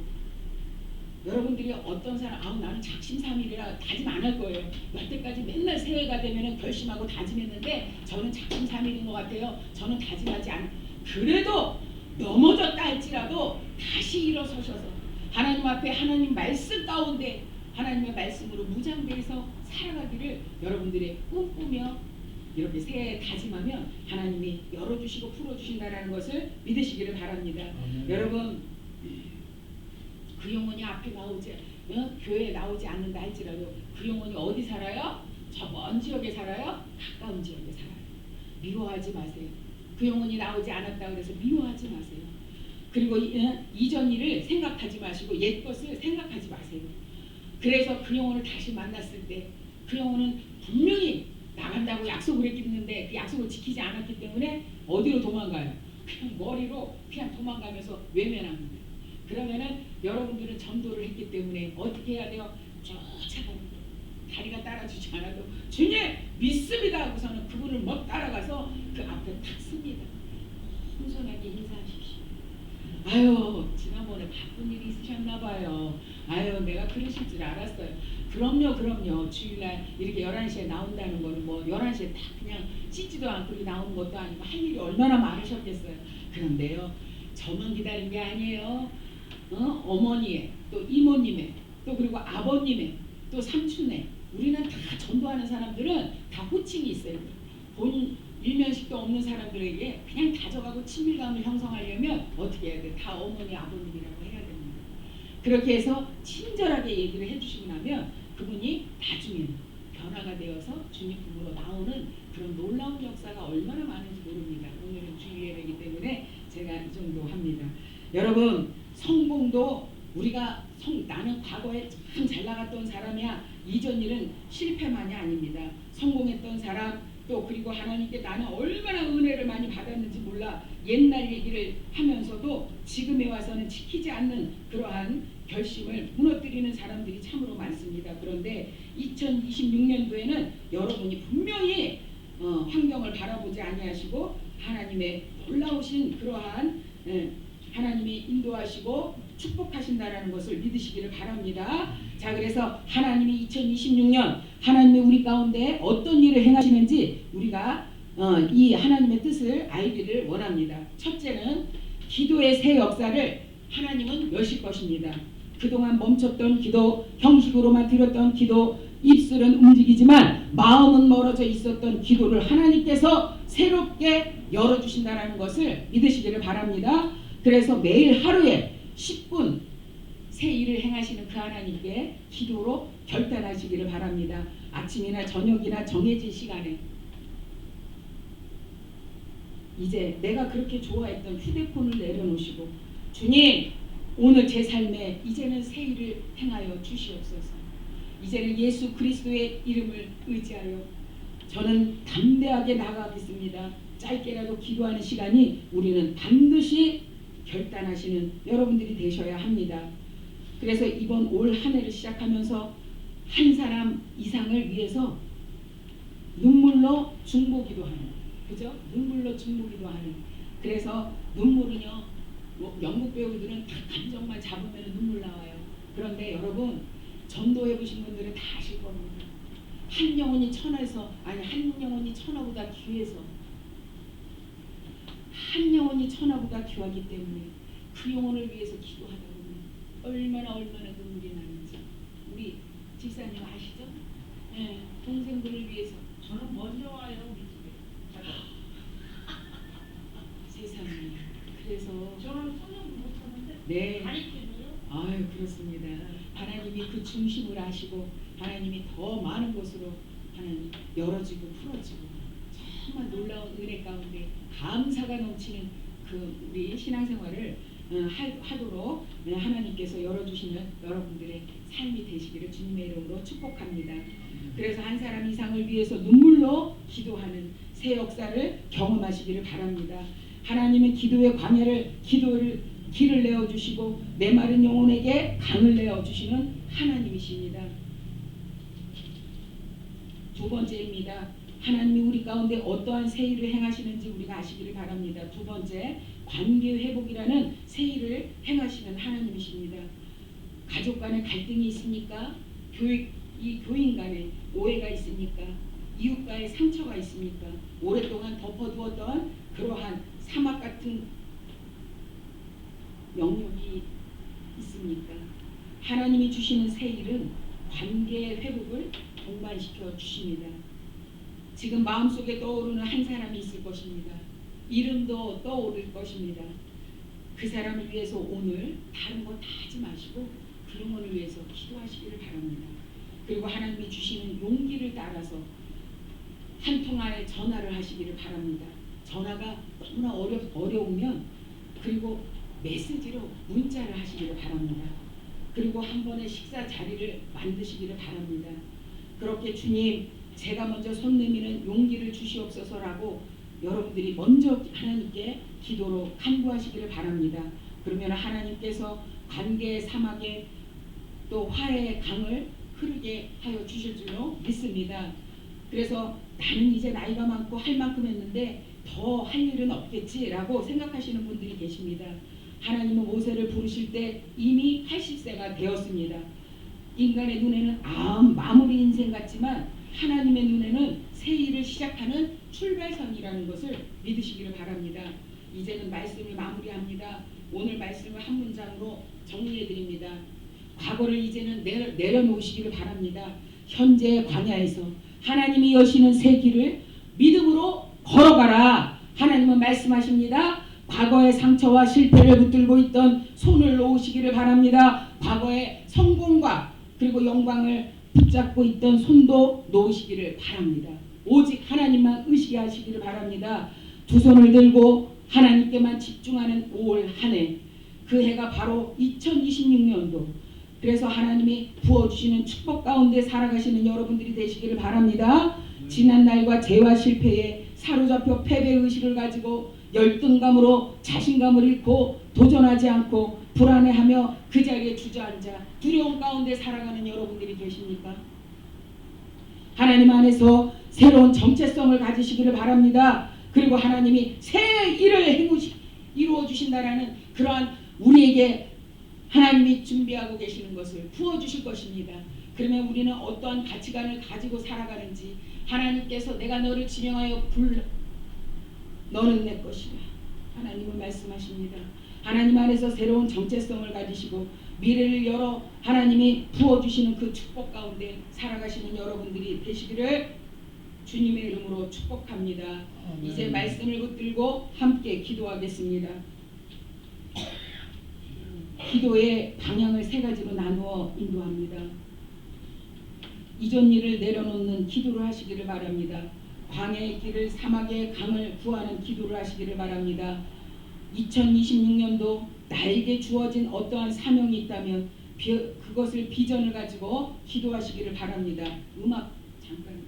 여러분들이 어떤 사람, 나는 작심삼일이라 다짐 안 할 거예요. 여태까지 맨날 새해가 되면 결심하고 다짐했는데 저는 작심삼일인 것 같아요. 저는 다짐하지 않아요. 그래도 넘어졌다 할지라도 다시 일어서셔서 하나님 앞에 하나님 말씀 가운데 하나님의 말씀으로 무장돼서 살아가기를 여러분들이 꿈꾸며 이렇게 새해에 다짐하면 하나님이 열어주시고 풀어주신다는 것을 믿으시기를 바랍니다. 여러분, 그 영혼이 앞에 나오지, 교회에 나오지 않는다 할지라도 그 영혼이 어디 살아요? 저 먼 지역에 살아요? 가까운 지역에 살아요. 미워하지 마세요. 그 영혼이 나오지 않았다 그래서 미워하지 마세요. 그리고 이전 일을 생각하지 마시고 옛 것을 생각하지 마세요. 그래서 그 영혼을 다시 만났을 때 그 영혼은 분명히 나간다고 약속을 했는데 그 약속을 지키지 않았기 때문에 어디로 도망가요? 그냥 머리로 그냥 도망가면서 외면합니다. 그러면은 여러분들은 전도를 했기 때문에 어떻게 해야 돼요? 쫓아가는 거예요. 다리가 따라주지 않아도 주님 믿습니다 하고서는 그분을 막 따라가서 그 앞에 탁 씁니다. 겸손하게 인사하십시오. 아유, 지난번에 바쁜 일이 있으셨나 봐요. 아유, 내가 그러실 줄 알았어요. 그럼요. 주일날 이렇게 11시에 나온다는 거는 뭐 11시에 딱 그냥 씻지도 않고 나오는 것도 아니고 할 일이 얼마나 많으셨겠어요. 그런데요, 저만 기다린 게 아니에요. 어머니의, 또 이모님의, 또 그리고 아버님의, 또 삼촌의, 우리는 다 전도하는 사람들은 다 호칭이 있어요. 본 일면식도 없는 사람들에게 그냥 다져가고 친밀감을 형성하려면 어떻게 해야 돼? 다 어머니, 아버님이라고 해야 됩니다. 그렇게 해서 친절하게 얘기를 해주시고 나면 그분이 나중에 변화가 되어서 주님 품으로 나오는 그런 놀라운 역사가 얼마나 많은지 모릅니다. 오늘은 주일 예배이기 때문에 제가 이 정도 합니다. 여러분, 성공도 우리가 나는 과거에 참 잘 나갔던 사람이야, 이전 일은 실패만이 아닙니다. 성공했던 사람, 또 그리고 하나님께 나는 얼마나 은혜를 많이 받았는지 몰라 옛날 얘기를 하면서도 지금에 와서는 지키지 않는 그러한 결심을 무너뜨리는 사람들이 참으로 많습니다. 그런데 2026년도에는 여러분이 분명히 환경을 바라보지 아니하시고 하나님의 놀라우신 그러한 하나님이 인도하시고 축복하신다라는 것을 믿으시기를 바랍니다. 자, 그래서 하나님이 2026년 하나님이 우리 가운데 어떤 일을 행하시는지 우리가 이 하나님의 뜻을 알기를 원합니다. 첫째는 기도의 새 역사를 하나님은 여실 것입니다. 그동안 멈췄던 기도, 형식으로만 드렸던 기도, 입술은 움직이지만 마음은 멀어져 있었던 기도를 하나님께서 새롭게 열어주신다는 것을 믿으시기를 바랍니다. 그래서 매일 하루에 10분 새 일을 행하시는 그 하나님께 기도로 결단하시기를 바랍니다. 아침이나 저녁이나 정해진 시간에 이제 내가 그렇게 좋아했던 휴대폰을 내려놓으시고 주님, 오늘 제 삶에 이제는 새 일을 행하여 주시옵소서. 이제는 예수 그리스도의 이름을 의지하여 저는 담대하게 나가겠습니다. 짧게라도 기도하는 시간이 우리는 반드시 결단하시는 여러분들이 되셔야 합니다. 그래서 이번 올 한 해를 시작하면서 한 사람 이상을 위해서 눈물로 중보기도 하는, 그죠? 눈물로 중보기도 하는. 그래서 눈물은요, 영국 배우들은 다 감정만 잡으면 눈물 나와요. 그런데 여러분, 전도해 보신 분들은 다 아실 겁니다. 한 영혼이 천하보다 귀해서, 한 영혼이 천하보다 귀하기 때문에 그 영혼을 위해서 기도하다 보면 얼마나 눈물이 나는지 우리 집사님 아시죠? 네, 동생들을 위해서. 저는 먼저 와요 우리 집에. 세상에. 그래서 저는 성형도 못하는데 네. 가르쳐줘요. 아유, 그렇습니다. 하나님이 그 중심을 아시고 하나님이 더 많은 곳으로 하나님 열어지고 풀어지고 정말 놀라운 은혜 가운데 감사가 넘치는 그 우리 신앙생활을 하도록 하나님께서 열어주시는 여러분들의 삶이 되시기를 주님의 이름으로 축복합니다. 그래서 한 사람 이상을 위해서 눈물로 기도하는 새 역사를 경험하시기를 바랍니다. 하나님은 기도의 광야를 길을 내어주시고 메마른 영혼에게 강을 내어주시는 하나님이십니다. 두 번째입니다. 하나님이 우리 가운데 어떠한 새 일을 행하시는지 우리가 아시기를 바랍니다. 두 번째, 관계 회복이라는 새 일을 행하시는 하나님이십니다. 가족 간에 갈등이 있습니까? 교인 간에 오해가 있습니까? 이웃과의 상처가 있습니까? 오랫동안 덮어두었던 그러한 사막 같은 영역이 있습니까? 하나님이 주시는 새 일은 관계의 회복을 동반시켜 주십니다. 지금 마음속에 떠오르는 한 사람이 있을 것입니다. 이름도 떠오를 것입니다. 그 사람을 위해서 오늘 다른 거 다 하지 마시고 그 영혼을 위해서 기도하시기를 바랍니다. 그리고 하나님이 주시는 용기를 따라서 한 통화에 전화를 하시기를 바랍니다. 전화가 너무나 어려우면 그리고 메시지로 문자를 하시기를 바랍니다. 그리고 한 번의 식사 자리를 만드시기를 바랍니다. 그렇게 주님, 제가 먼저 손 내미는 용기를 주시옵소서라고 여러분들이 먼저 하나님께 기도로 간구하시기를 바랍니다. 그러면 하나님께서 관계의 사막에 또 화해의 강을 흐르게 하여 주실 줄로 믿습니다. 그래서 나는 이제 나이가 많고 할 만큼 했는데 더 할 일은 없겠지라고 생각하시는 분들이 계십니다. 하나님은 모세를 부르실 때 이미 80세가 되었습니다. 인간의 눈에는 마무리 인생 같지만 하나님의 눈에는 새 일을 시작하는 출발선이라는 것을 믿으시기를 바랍니다. 이제는 말씀을 마무리합니다. 오늘 말씀을 한 문장으로 정리해 드립니다. 과거를 이제는 내려놓으시기를 바랍니다. 현재의 광야에서 하나님이 여시는 새 길을 믿음으로 걸어가라. 하나님은 말씀하십니다. 과거의 상처와 실패를 붙들고 있던 손을 놓으시기를 바랍니다. 과거의 성공과 그리고 영광을 붙잡고 있던 손도 놓으시기를 바랍니다. 오직 하나님만 의식하시기를 바랍니다. 두 손을 들고 하나님께만 집중하는 5월 한 해, 그 해가 바로 2026년도, 그래서 하나님이 부어주시는 축복 가운데 살아가시는 여러분들이 되시기를 바랍니다. 지난 날과 죄와 실패에 사로잡혀 패배의식을 가지고 열등감으로 자신감을 잃고 도전하지 않고 불안해하며 그 자리에 주저앉아 두려움 가운데 살아가는 여러분들이 계십니까? 하나님 안에서 새로운 정체성을 가지시기를 바랍니다. 그리고 하나님이 새 일을 이루어 주신다라는 그러한 우리에게 하나님이 준비하고 계시는 것을 부어주실 것입니다. 그러면 우리는 어떠한 가치관을 가지고 살아가는지, 하나님께서 내가 너를 지명하여 너는 내 것이라 하나님은 말씀하십니다. 하나님 안에서 새로운 정체성을 가지시고 미래를 열어 하나님이 부어주시는 그 축복 가운데 살아가시는 여러분들이 되시기를 주님의 이름으로 축복합니다. 이제 말씀을 붙들고 함께 기도하겠습니다. 기도의 방향을 세 가지로 나누어 인도합니다. 이전 일을 내려놓는 기도를 하시기를 바랍니다. 광야의 길을, 사막의 강을 구하는 기도를 하시기를 바랍니다. 2026년도 나에게 주어진 어떠한 사명이 있다면 그것을 비전을 가지고 기도하시기를 바랍니다. 음악 잠깐.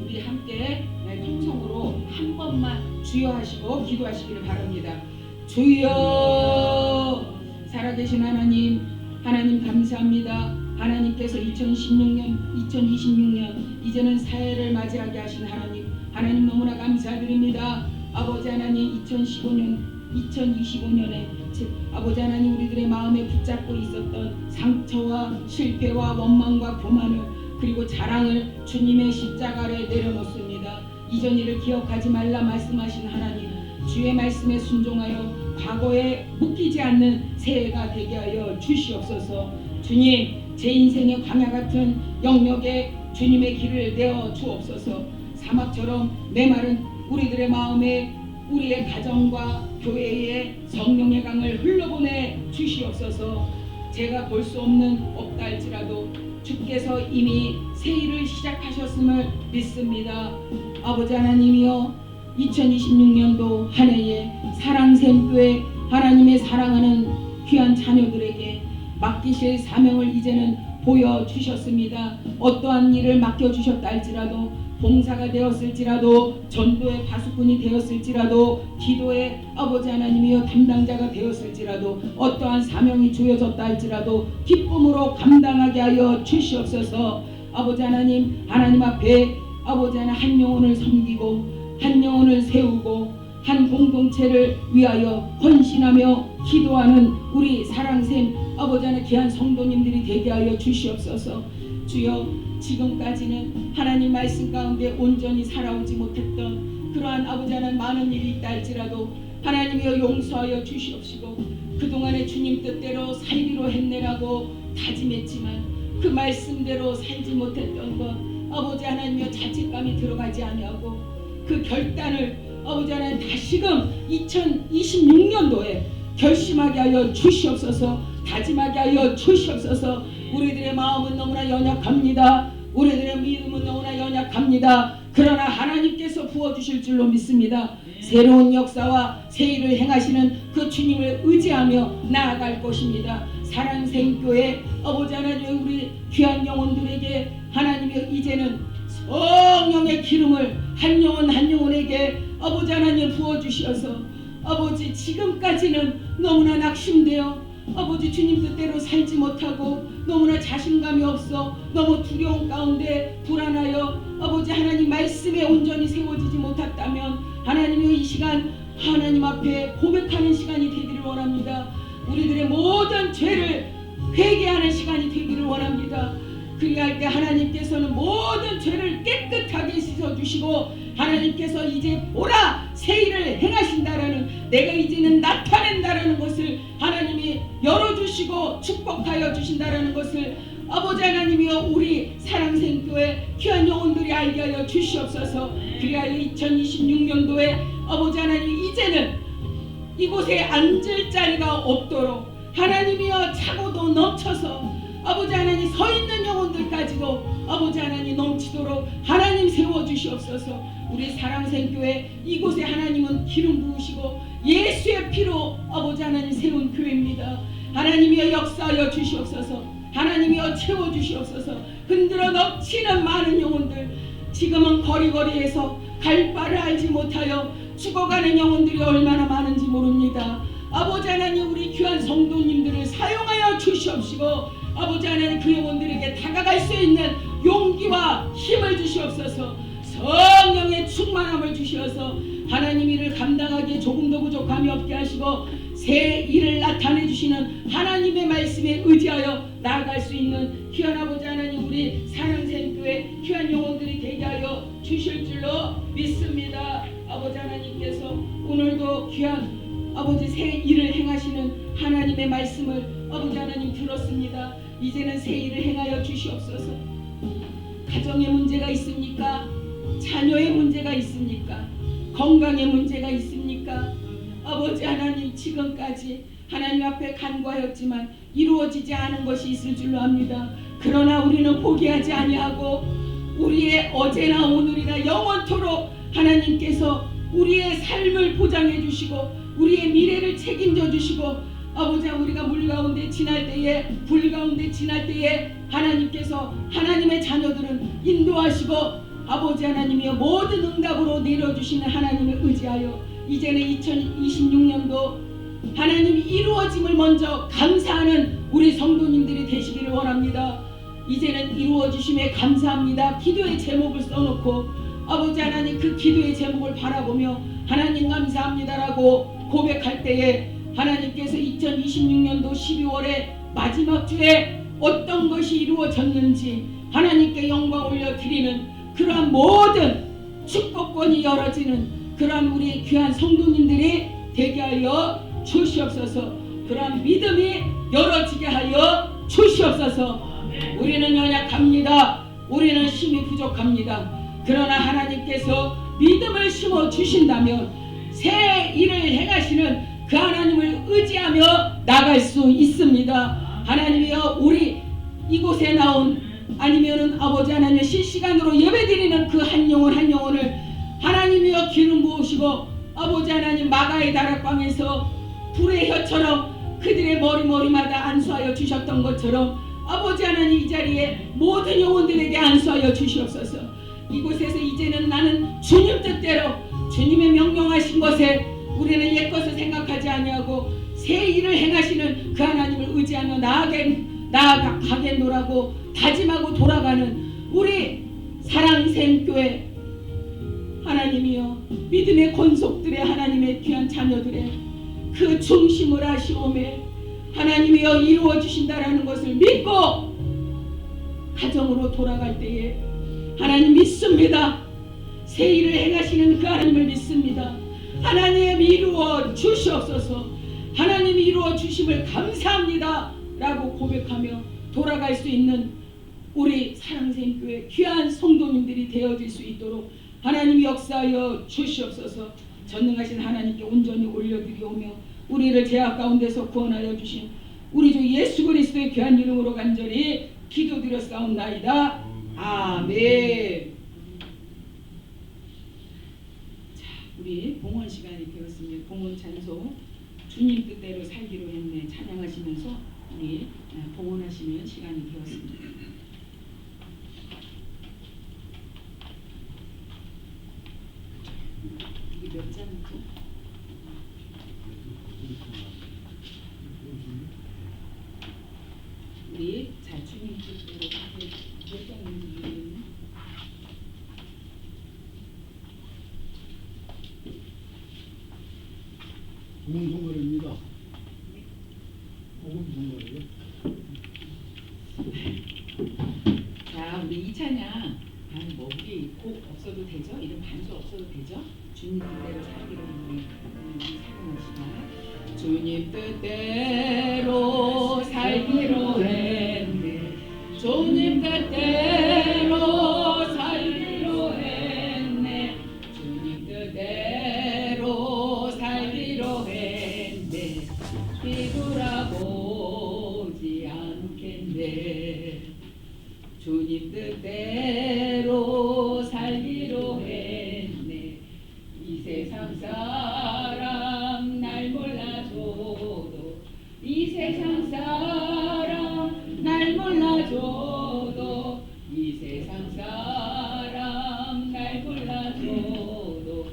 우리 함께 통성으로 한 번만 주여 하시고 기도하시기를 바랍니다. 주여, 살아계신 하나님 감사합니다. 하나님께서 2026년 이제는 새해를 맞이하게 하신 하나님 너무나 감사드립니다. 아버지 하나님, 2025년에 아버지 하나님 우리들의 마음에 붙잡고 있었던 상처와 실패와 원망과 교만을 그리고 자랑을 주님의 십자가 아래 내려놓습니다. 이전 일을 기억하지 말라 말씀하신 하나님, 주의 말씀에 순종하여 과거에 묶이지 않는 새해가 되게 하여 주시옵소서. 주님, 제 인생의 광야 같은 영역에 주님의 길을 내어 주옵소서. 사막처럼 메마른 우리들의 마음에 우리의 가정과 교회에 성령의 강을 흘러보내 주시옵소서. 제가 볼 수 없다 할지라도 주께서 이미 새 일을 시작하셨음을 믿습니다. 아버지 하나님이여, 2026년도 한 해에 사랑샘교회 하나님의 사랑하는 귀한 자녀들에게 맡기실 사명을 이제는 보여주셨습니다. 어떠한 일을 맡겨주셨다 할지라도, 봉사가 되었을지라도, 전도의 파수꾼이 되었을지라도, 기도의 아버지 하나님이여 담당자가 되었을지라도, 어떠한 사명이 주어졌다 할지라도 기쁨으로 감당하게 하여 주시옵소서. 아버지 하나님, 하나님 앞에 아버지 하나님 한 영혼을 섬기고 한 영혼을 세우고 한 공동체를 위하여 헌신하며 기도하는 우리 사랑샘 아버지 하나님 귀한 성도님들이 되게 하여 주시옵소서. 주여, 지금까지는 하나님 말씀 가운데 온전히 살아오지 못했던 그러한 아버지 하나님 많은 일이 있다 할지라도 하나님이여 용서하여 주시옵시고, 그동안에 주님 뜻대로 살기로 했네라고 다짐했지만 그 말씀대로 살지 못했던 것 아버지 하나님이여 자책감이 들어가지 아니하고 그 결단을 아버지 하나님 다시금 2026년도에 결심하게 하여 주시옵소서. 다짐하게 하여 주시옵소서. 우리들의 마음은 너무나 연약합니다. 우리들의 믿음은 너무나 연약합니다. 그러나 하나님께서 부어주실 줄로 믿습니다. 새로운 역사와 새 일을 행하시는 그 주님을 의지하며 나아갈 것입니다. 사랑생교회 아버지 하나님 우리 귀한 영혼들에게 하나님이 이제는 성령의 기름을 한 영혼 한 영혼에게 아버지 하나님 부어주셔서 아버지 지금까지는 너무나 낙심되어 아버지 주님 뜻대로 살지 못하고 너무나 자신감이 없어 너무 두려움 가운데 불안하여 아버지 하나님 말씀에 온전히 세워지지 못했다면 하나님의 이 시간 하나님 앞에 고백하는 시간이 되기를 원합니다. 우리들의 모든 죄를 회개하는 시간이 되기를 원합니다. 그리할 때 하나님께서는 모든 죄를 깨끗하게 씻어주시고 하나님께서 이제 보라 새 일을 행하신다라는 내가 이제는 나타낸다라는 것을 하나님이 열어주시고 축복하여 주신다라는 것을 아버지 하나님이여 우리 사랑생교회 귀한 영혼들이 알게 하여 주시옵소서. 그리하여 2026년도에 아버지 하나님 이제는 이곳에 앉을 자리가 없도록 하나님이여 차고도 넘쳐서 아버지 하나님 서 있는 영혼들까지도 아버지 하나님 넘치도록 하나님 세워주시옵소서. 우리 사랑생교회 이곳에 하나님은 기름 부으시고 예수의 피로 아버지 하나님 세운 교회입니다. 하나님이여 역사하여 주시옵소서. 하나님이여 채워주시옵소서. 흔들어 넘치는 많은 영혼들 지금은 거리거리에서 갈 바를 알지 못하여 죽어가는 영혼들이 얼마나 많은지 모릅니다. 아버지 하나님 우리 귀한 성도님들을 사용하여 주시옵시고 아버지 하나님 그 영혼들에게 다가갈 수 있는 용기와 힘을 주시옵소서. 성령의 충만함을 주시어서 하나님 일을 감당하기에 조금도 부족함이 없게 하시고 새 일을 나타내 주시는 하나님의 말씀에 의지하여 나아갈 수 있는 귀한 아버지 하나님 우리 사랑생교회 귀한 영혼들이 되게 하여 주실 줄로 믿습니다. 아버지 하나님께서 오늘도 귀한 아버지 새 일을 행하시는 하나님의 말씀을 아버지 하나님 들었습니다. 이제는 새 일을 행하여 주시옵소서. 가정에 문제가 있습니까? 자녀의 문제가 있습니까? 건강에 문제가 있습니까? 아버지 하나님 지금까지 하나님 앞에 간구하였지만 이루어지지 않은 것이 있을 줄로 압니다. 그러나 우리는 포기하지 아니하고 우리의 어제나 오늘이나 영원토록 하나님께서 우리의 삶을 보장해 주시고 우리의 미래를 책임져 주시고 아버지 우리가 물 가운데 지날 때에 불 가운데 지날 때에 하나님께서 하나님의 자녀들은 인도하시고 아버지 하나님이여 모든 응답으로 내려주시는 하나님을 의지하여 이제는 2026년도 하나님이 이루어짐을 먼저 감사하는 우리 성도님들이 되시기를 원합니다. 이제는 이루어주심에 감사합니다. 기도의 제목을 써놓고 아버지 하나님 그 기도의 제목을 바라보며 하나님 감사합니다라고 고백할 때에 하나님께서 2026년도 12월의 마지막 주에 어떤 것이 이루어졌는지 하나님께 영광 올려드리는 그러한 모든 축복권이 열어지는 그러한 우리 귀한 성도님들이 되게 하여 주시옵소서. 그러한 믿음이 열어지게 하여 주시옵소서. 우리는 연약합니다. 우리는 힘이 부족합니다. 그러나 하나님께서 믿음을 심어 주신다면 새 일을 행하시는 그 하나님을 의지하며 나갈 수 있습니다. 하나님이여, 우리 이곳에 나온 아니면은 아버지 하나님 실시간으로 예배드리는 그 한 영혼 한 영혼을 하나님이여 기름 부으시고 아버지 하나님 마가의 다락방에서 불의 혀처럼 그들의 머리마다 안수하여 주셨던 것처럼 아버지 하나님 이 자리에 모든 영혼들에게 안수하여 주시옵소서. 이곳에서 이제는 나는 주님 뜻대로 주님의 명령하신 것에 우리는 옛것을 생각하지 아니하고 새 일을 행하시는 그 하나님을 의지하며 나아가겠노라고 다짐하고 돌아가는 우리 사랑샘교회 하나님이여, 믿음의 권속들의 하나님의 귀한 자녀들의 그 중심을 하시오매 하나님이여 이루어 주신다라는 것을 믿고 가정으로 돌아갈 때에 하나님 믿습니다. 새 일을 행하시는 그 하나님을 믿습니다. 하나님 이루어 주시옵소서. 하나님 이루어 주심을 감사합니다 라고 고백하며 돌아갈 수 있는 우리 사랑샘교회 귀한 성도님들이 되어질 수 있도록 하나님이 역사하여 주시옵소서. 전능하신 하나님께 온전히 올려드리오며 우리를 죄악 가운데서 구원하여 주신 우리 주 예수 그리스도의 귀한 이름으로 간절히 기도드렸사옵나이다. 아멘. 자, 우리 봉헌 시간이 되었습니다. 봉헌 찬송 주님 뜻대로 살기로 했네 찬양하시면서 우리 봉헌하시는 시간이 되었습니다. 이게 몇 장이죠? 우리 자 주님 뜻대로 몇 장인지 모르겠네. 봉헌송가입니다. 봉헌송가예요. 자, 우리 이 찬양 뭐 우리 곡 없어도 되죠? 이런 반주 없어도 되죠? 주님 뜻대로 살기로 했네. 사랑하시나? 주님 뜻대로 살기로 했네. 주님 뜻대로 살기로 했네. 주님 뜻대로 살기로 했네. 뒤돌아보지 않겠네. 주님 뜻대로 살기로 했네. 이 세상 사람 날 몰라줘도 이 세상 사람 날 몰라줘도 이 세상 사람 날 몰라줘도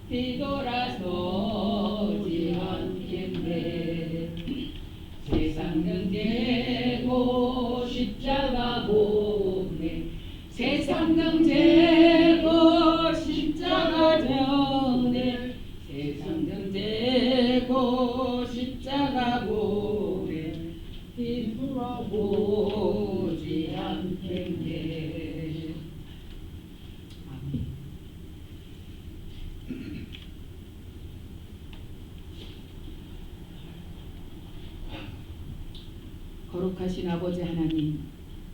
뒤돌아서지 않겠네. 세상은 재고 십자가 보네. 세상은 재고 십자가 정네. 세상은 재고 십자가 보네. 뒤돌아보지 않겠네. 아멘. 거룩하신 아버지 하나님,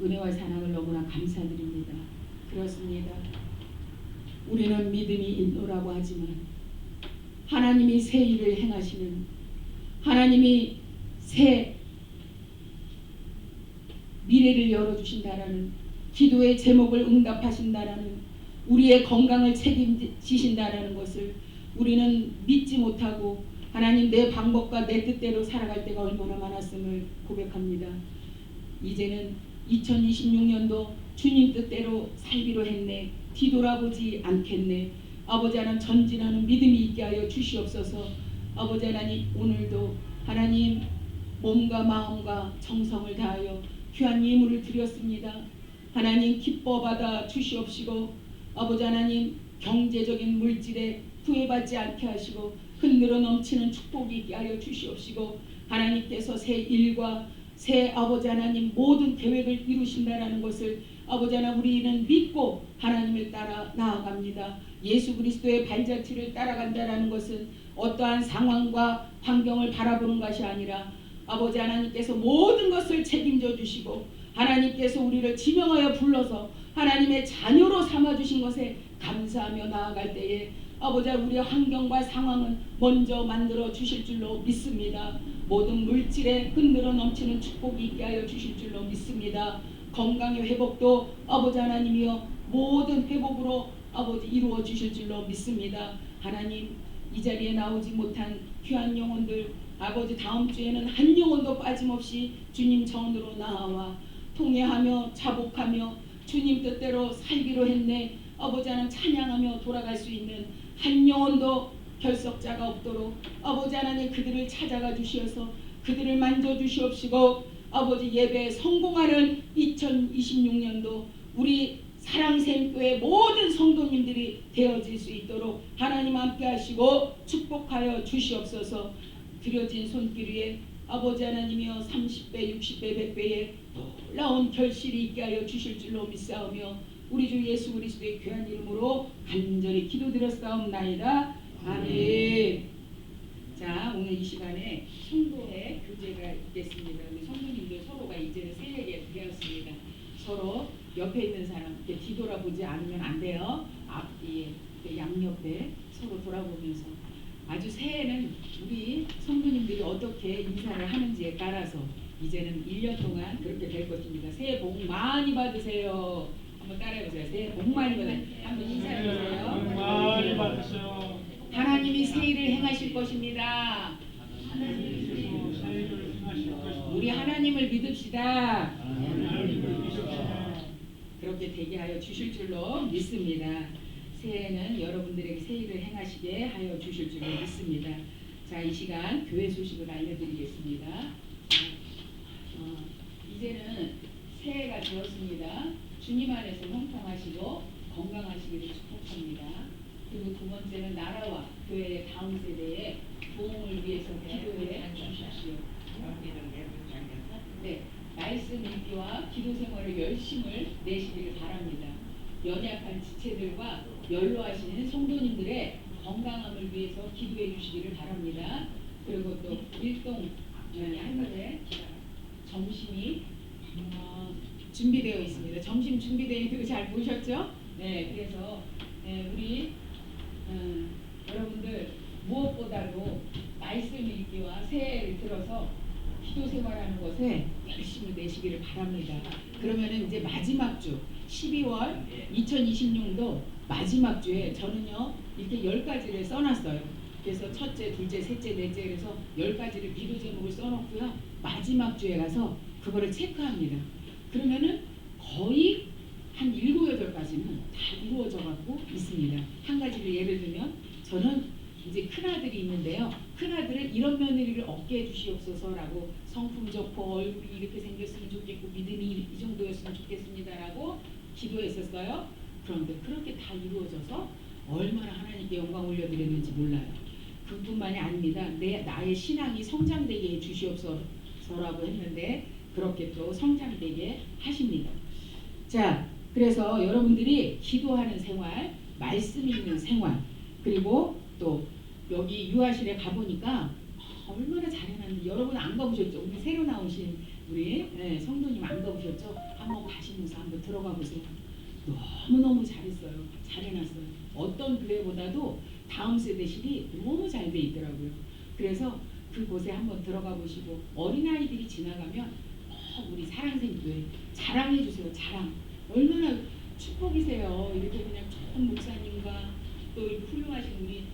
은혜와 사랑을 너무나 감사드립니다. 그렇습니다. 우리는 믿음이 있노라고 하지만 하나님이 새 일을 행하시는, 하나님이 새 미래를 열어주신다라는, 기도의 제목을 응답하신다라는, 우리의 건강을 책임지신다라는 것을 우리는 믿지 못하고 하나님 내 방법과 내 뜻대로 살아갈 때가 얼마나 많았음을 고백합니다. 이제는 2026년도 주님 뜻대로 살기로 했네. 뒤돌아보지 않겠네. 아버지 하나님 전진하는 믿음이 있게 하여 주시옵소서. 아버지 하나님 오늘도 하나님 몸과 마음과 정성을 다하여 귀한 예물을 드렸습니다. 하나님 기뻐 받아 주시옵시고 아버지 하나님 경제적인 물질에 구애받지 않게 하시고 흔들어 넘치는 축복이 있게 하여 주시옵시고 하나님께서 새 일과 새 아버지 하나님 모든 계획을 이루신다라는 것을 아버지 하나님 우리는 믿고 하나님을 따라 나아갑니다. 예수 그리스도의 발자취를 따라간다라는 것은 어떠한 상황과 환경을 바라보는 것이 아니라 아버지 하나님께서 모든 것을 책임져 주시고 하나님께서 우리를 지명하여 불러서 하나님의 자녀로 삼아주신 것에 감사하며 나아갈 때에 아버지 우리의 환경과 상황은 먼저 만들어 주실 줄로 믿습니다. 모든 물질에 흔들어 넘치는 축복이 있게 하여 주실 줄로 믿습니다. 건강의 회복도 아버지 하나님이여 모든 회복으로 아버지 이루어 주실 줄로 믿습니다. 하나님 이 자리에 나오지 못한 귀한 영혼들 아버지 다음 주에는 한 영혼도 빠짐없이 주님 정으로 나아와 통회하며 자복하며 주님 뜻대로 살기로 했네 아버지 하나님 찬양하며 돌아갈 수 있는 한 영혼도 결석자가 없도록 아버지 하나님 그들을 찾아가 주시어서 그들을 만져주시옵시고 아버지 예배에 성공하는 2026년도 우리 사랑샘교회 모든 성도님들이 되어질 수 있도록 하나님 함께 하시고 축복하여 주시옵소서. 드려진 손길 위에 아버지 하나님이여 30배 60배 100배의 놀라운 결실이 있게 하여 주실 줄로 믿사오며 우리 주 예수 그리스도의 귀한 이름으로 간절히 기도드렸사옵나이다. 아멘. 자 오늘 이 시간에 성도의 교제가 있겠습니다. 우리 성도님들 서로가 이제는 새해게 되었습니다. 서로 옆에 있는 사람 이렇게 뒤돌아보지 않으면 안 돼요. 앞뒤에 양옆에 서로 돌아보면서 아주 새해는 우리 성도님들이 어떻게 인사를 하는지에 따라서 이제는 1년 동안 그렇게 될 것입니다. 새해 복 많이 받으세요. 한번 따라해보세요. 새해 복 많이 받으세요. 한번 인사해보세요. 많이 받으세요. 하나님이 새 일을 행하실 것입니다. 우리 하나님을 믿읍시다. 그렇게 되게 하여 주실 줄로 믿습니다. 새해에는 여러분들에게 새 일을 행하시게 하여 주실 줄로 믿습니다. 자, 이 시간 교회 소식을 알려드리겠습니다. 이제는 새해가 되었습니다. 주님 안에서 형통하시고 건강하시기를 축복합니다. 그리고 두 번째는 나라와 교회의 다음 세대의 도움을 위해서 기도해 주십시오. 네, 말씀 읽기와 기도 생활을 열심을 내시기를 바랍니다. 연약한 지체들과 연로하시는 성도님들의 건강함을 위해서 기도해 주시기를 바랍니다. 그리고 또 일동 할머니 점심이 준비되어 있습니다. 점심 준비되어 있는 거 잘 보셨죠? 네, 그래서 우리 여러분들 무엇보다도 말씀 읽기와 새해를 들어서 기도 생활하는 것에 열심히 내시기를 바랍니다. 그러면은 이제 마지막 주 12월 2026년도 마지막 주에 저는요 이렇게 10가지를 써놨어요. 그래서 첫째, 둘째, 셋째, 넷째 그래서 10가지를 기도 제목을 써놓고요. 마지막 주에 가서 그거를 체크합니다. 그러면은 거의 한 7, 8가지는 다 이루어져 갖고 있습니다. 한 가지를 예를 들면 저는 이제 큰아들이 있는데요. 큰아들은 이런 며느리를 얻게 해주시옵소서라고 성품 좋고 얼굴이 이렇게 생겼으면 좋겠고 믿음이 이 정도였으면 좋겠습니다라고 기도했었어요. 그런데 그렇게 다 이루어져서 얼마나 하나님께 영광 올려드렸는지 몰라요. 그뿐만이 아닙니다. 나의 신앙이 성장되게 해주시옵소서라고 했는데 그렇게 또 성장되게 하십니다. 자, 그래서 여러분들이 기도하는 생활, 말씀 읽는 생활, 그리고 또 여기 유아실에 가보니까 얼마나 잘해놨는지 여러분 안 가보셨죠? 우리 새로 나오신 우리 성도님 안 가보셨죠? 한번 가시면서 한번 들어가 보세요. 너무너무 잘했어요. 잘해놨어요. 어떤 교회보다도 다음 세대실이 너무 잘 돼 있더라고요. 그래서 그곳에 한번 들어가 보시고 어린아이들이 지나가면 우리 사랑생교회 자랑해 주세요. 자랑. 얼마나 축복이세요. 이렇게 그냥 좋은 목사님과 또 훌륭하신 우리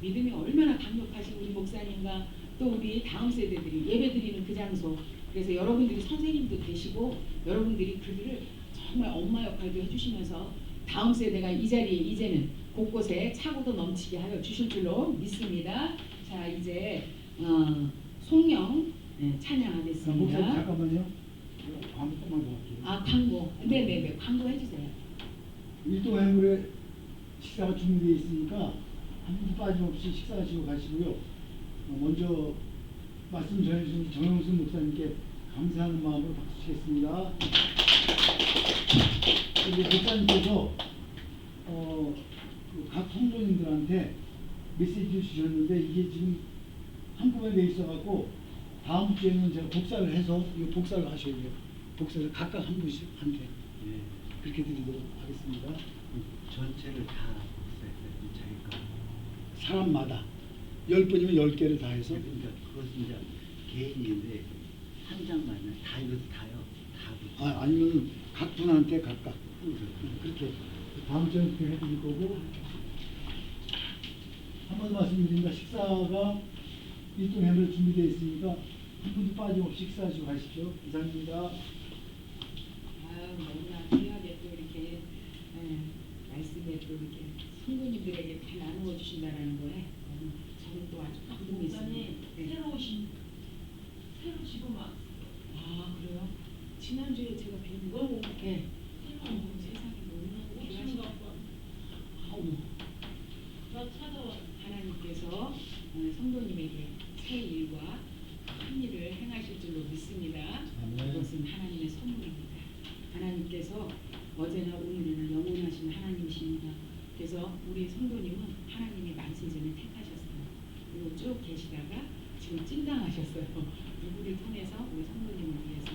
믿음이 얼마나 강력하신 우리 목사님과 또 우리 다음 세대들이 예배드리는 그 장소. 그래서 여러분들이 선생님도 되시고 여러분들이 그들을 정말 엄마 역할도 해주시면서 다음 세대가 이 자리에 이제는 곳곳에 차고도 넘치게 하여 주실 줄로 믿습니다. 자, 이제 송영 찬양하겠습니다. 목사님 잠깐만요. 광고만 더 할게요. 아, 광고. 네네네. 광고 해주세요. 일동 해물에 식사가 준비되어 있으니까 한 분도 빠짐없이 식사하시고 가시고요. 먼저 말씀 전해주신 정영순 목사님께 감사하는 마음으로 박수 치겠습니다. 그리고 목사님께서 각 성도님들한테 메시지를 주셨는데 이게 지금 한꺼번에 돼 있어갖고 다음 주에는 제가 복사를 해서 이거 복사를 하셔야 돼요. 복사를 각각 한 분씩한테 그렇게 드리도록 하겠습니다. 전체를 다 복사해서 자기 거. 사람마다 10번이면 10개를 다 해서 그러니까 그것은 이제 개인인데 한 장만 다 이것도 다요. 다 복사. 아니면 각 분한테 각각 그렇게 다음 주에 그렇게 해드릴 거고 한 번 말씀드립니다. 식사가 일동 해물 준비되어 있으니까 한 분도 빠짐없이 식사하시고 가십시오. 이상입니다. 너무나 귀하게 또 이렇게 말씀에 또 이렇게 성도님들에게 다 나누어 주신다라는 거에 저는 또 아주 감동이 있습니다. 새로 오신 새로 지금 왔어요. 아 그래요? 지난주에 제가 뵌 거? 네. 새로 온 세상에 너무나 오신 귀하시다. 것 같고 어머. 나 찾아와. 하나님께서 성도님에게 새 일과 큰 일을 행하실 줄로 믿습니다. 아멘. 그것은 하나님의 선물입니다. 하나님께서 어제나 오늘이나 영원하신 하나님이십니다. 그래서 우리 성도님은 하나님이 만세전에 택하셨어요. 그리고 쭉 계시다가 지금 찐당하셨어요. 누구를 통해서 우리 성도님을 위해서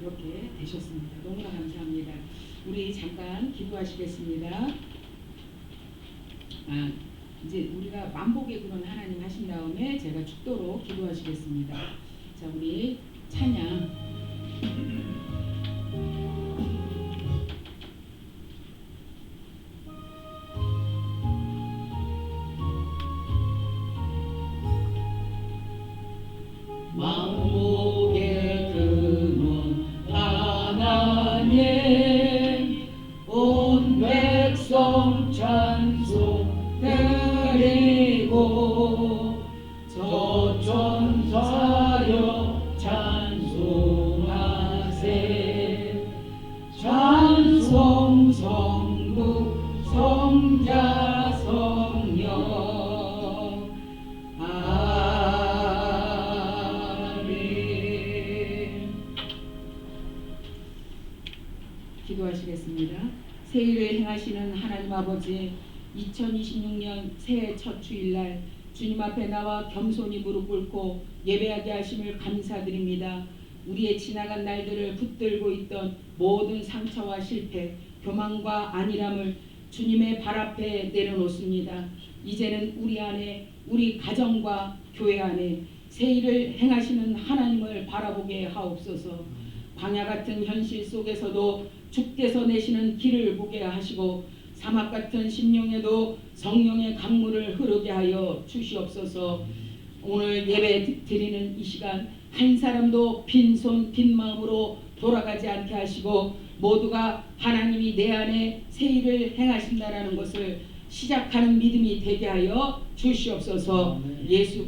그렇게 되셨습니다. 너무나 감사합니다. 우리 잠깐 기도하시겠습니다. 이제 우리가 만복의 구원 하나님 하신 다음에 제가 축도로 기도하시겠습니다. 자, 우리 찬양. 만복의 근원 하나님 온 백성 찬송 드리고 저천사여 찬송하세 찬송 성부 성자 성령 아멘. 기도하시겠습니다. 새해를 행하시는 하나님 아버지 2026년 새해 첫 주일날 주님 앞에 나와 겸손히 무릎 꿇고 예배하게 하심을 감사드립니다. 우리의 지나간 날들을 붙들고 있던 모든 상처와 실패, 교만과 안일함을 주님의 발 앞에 내려놓습니다. 이제는 우리 안에, 우리 가정과 교회 안에 새 일을 행하시는 하나님을 바라보게 하옵소서. 광야 같은 현실 속에서도 주께서 내시는 길을 보게 하시고 사막 같은 심령에도 성령의 강물을 흐르게 하여 주시옵소서. 오늘 예배 드리는 이 시간 한 사람도 빈손 빈 마음으로 돌아가지 않게 하시고 모두가 하나님이 내 안에 새 일을 행하신다라는 것을 시작하는 믿음이 되게 하여 주시옵소서. 예수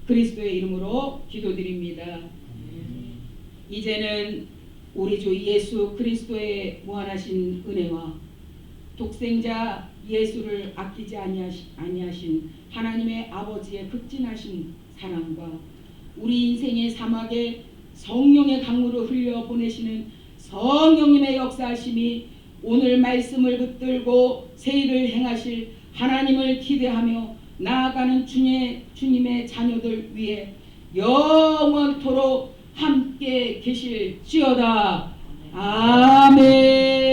그리스도의 이름으로 기도드립니다. 이제는 우리 주 예수 그리스도의 무한하신 은혜와 독생자 예수를 아끼지 아니하신 하나님의 아버지의 극진하신 사랑과 우리 인생의 사막에 성령의 강물을 흘려 보내시는 성령님의 역사하심이 오늘 말씀을 붙들고 새 일을 행하실 하나님을 기대하며 나아가는 주님의 자녀들 위해 영원토록 함께 계실지어다. 아멘.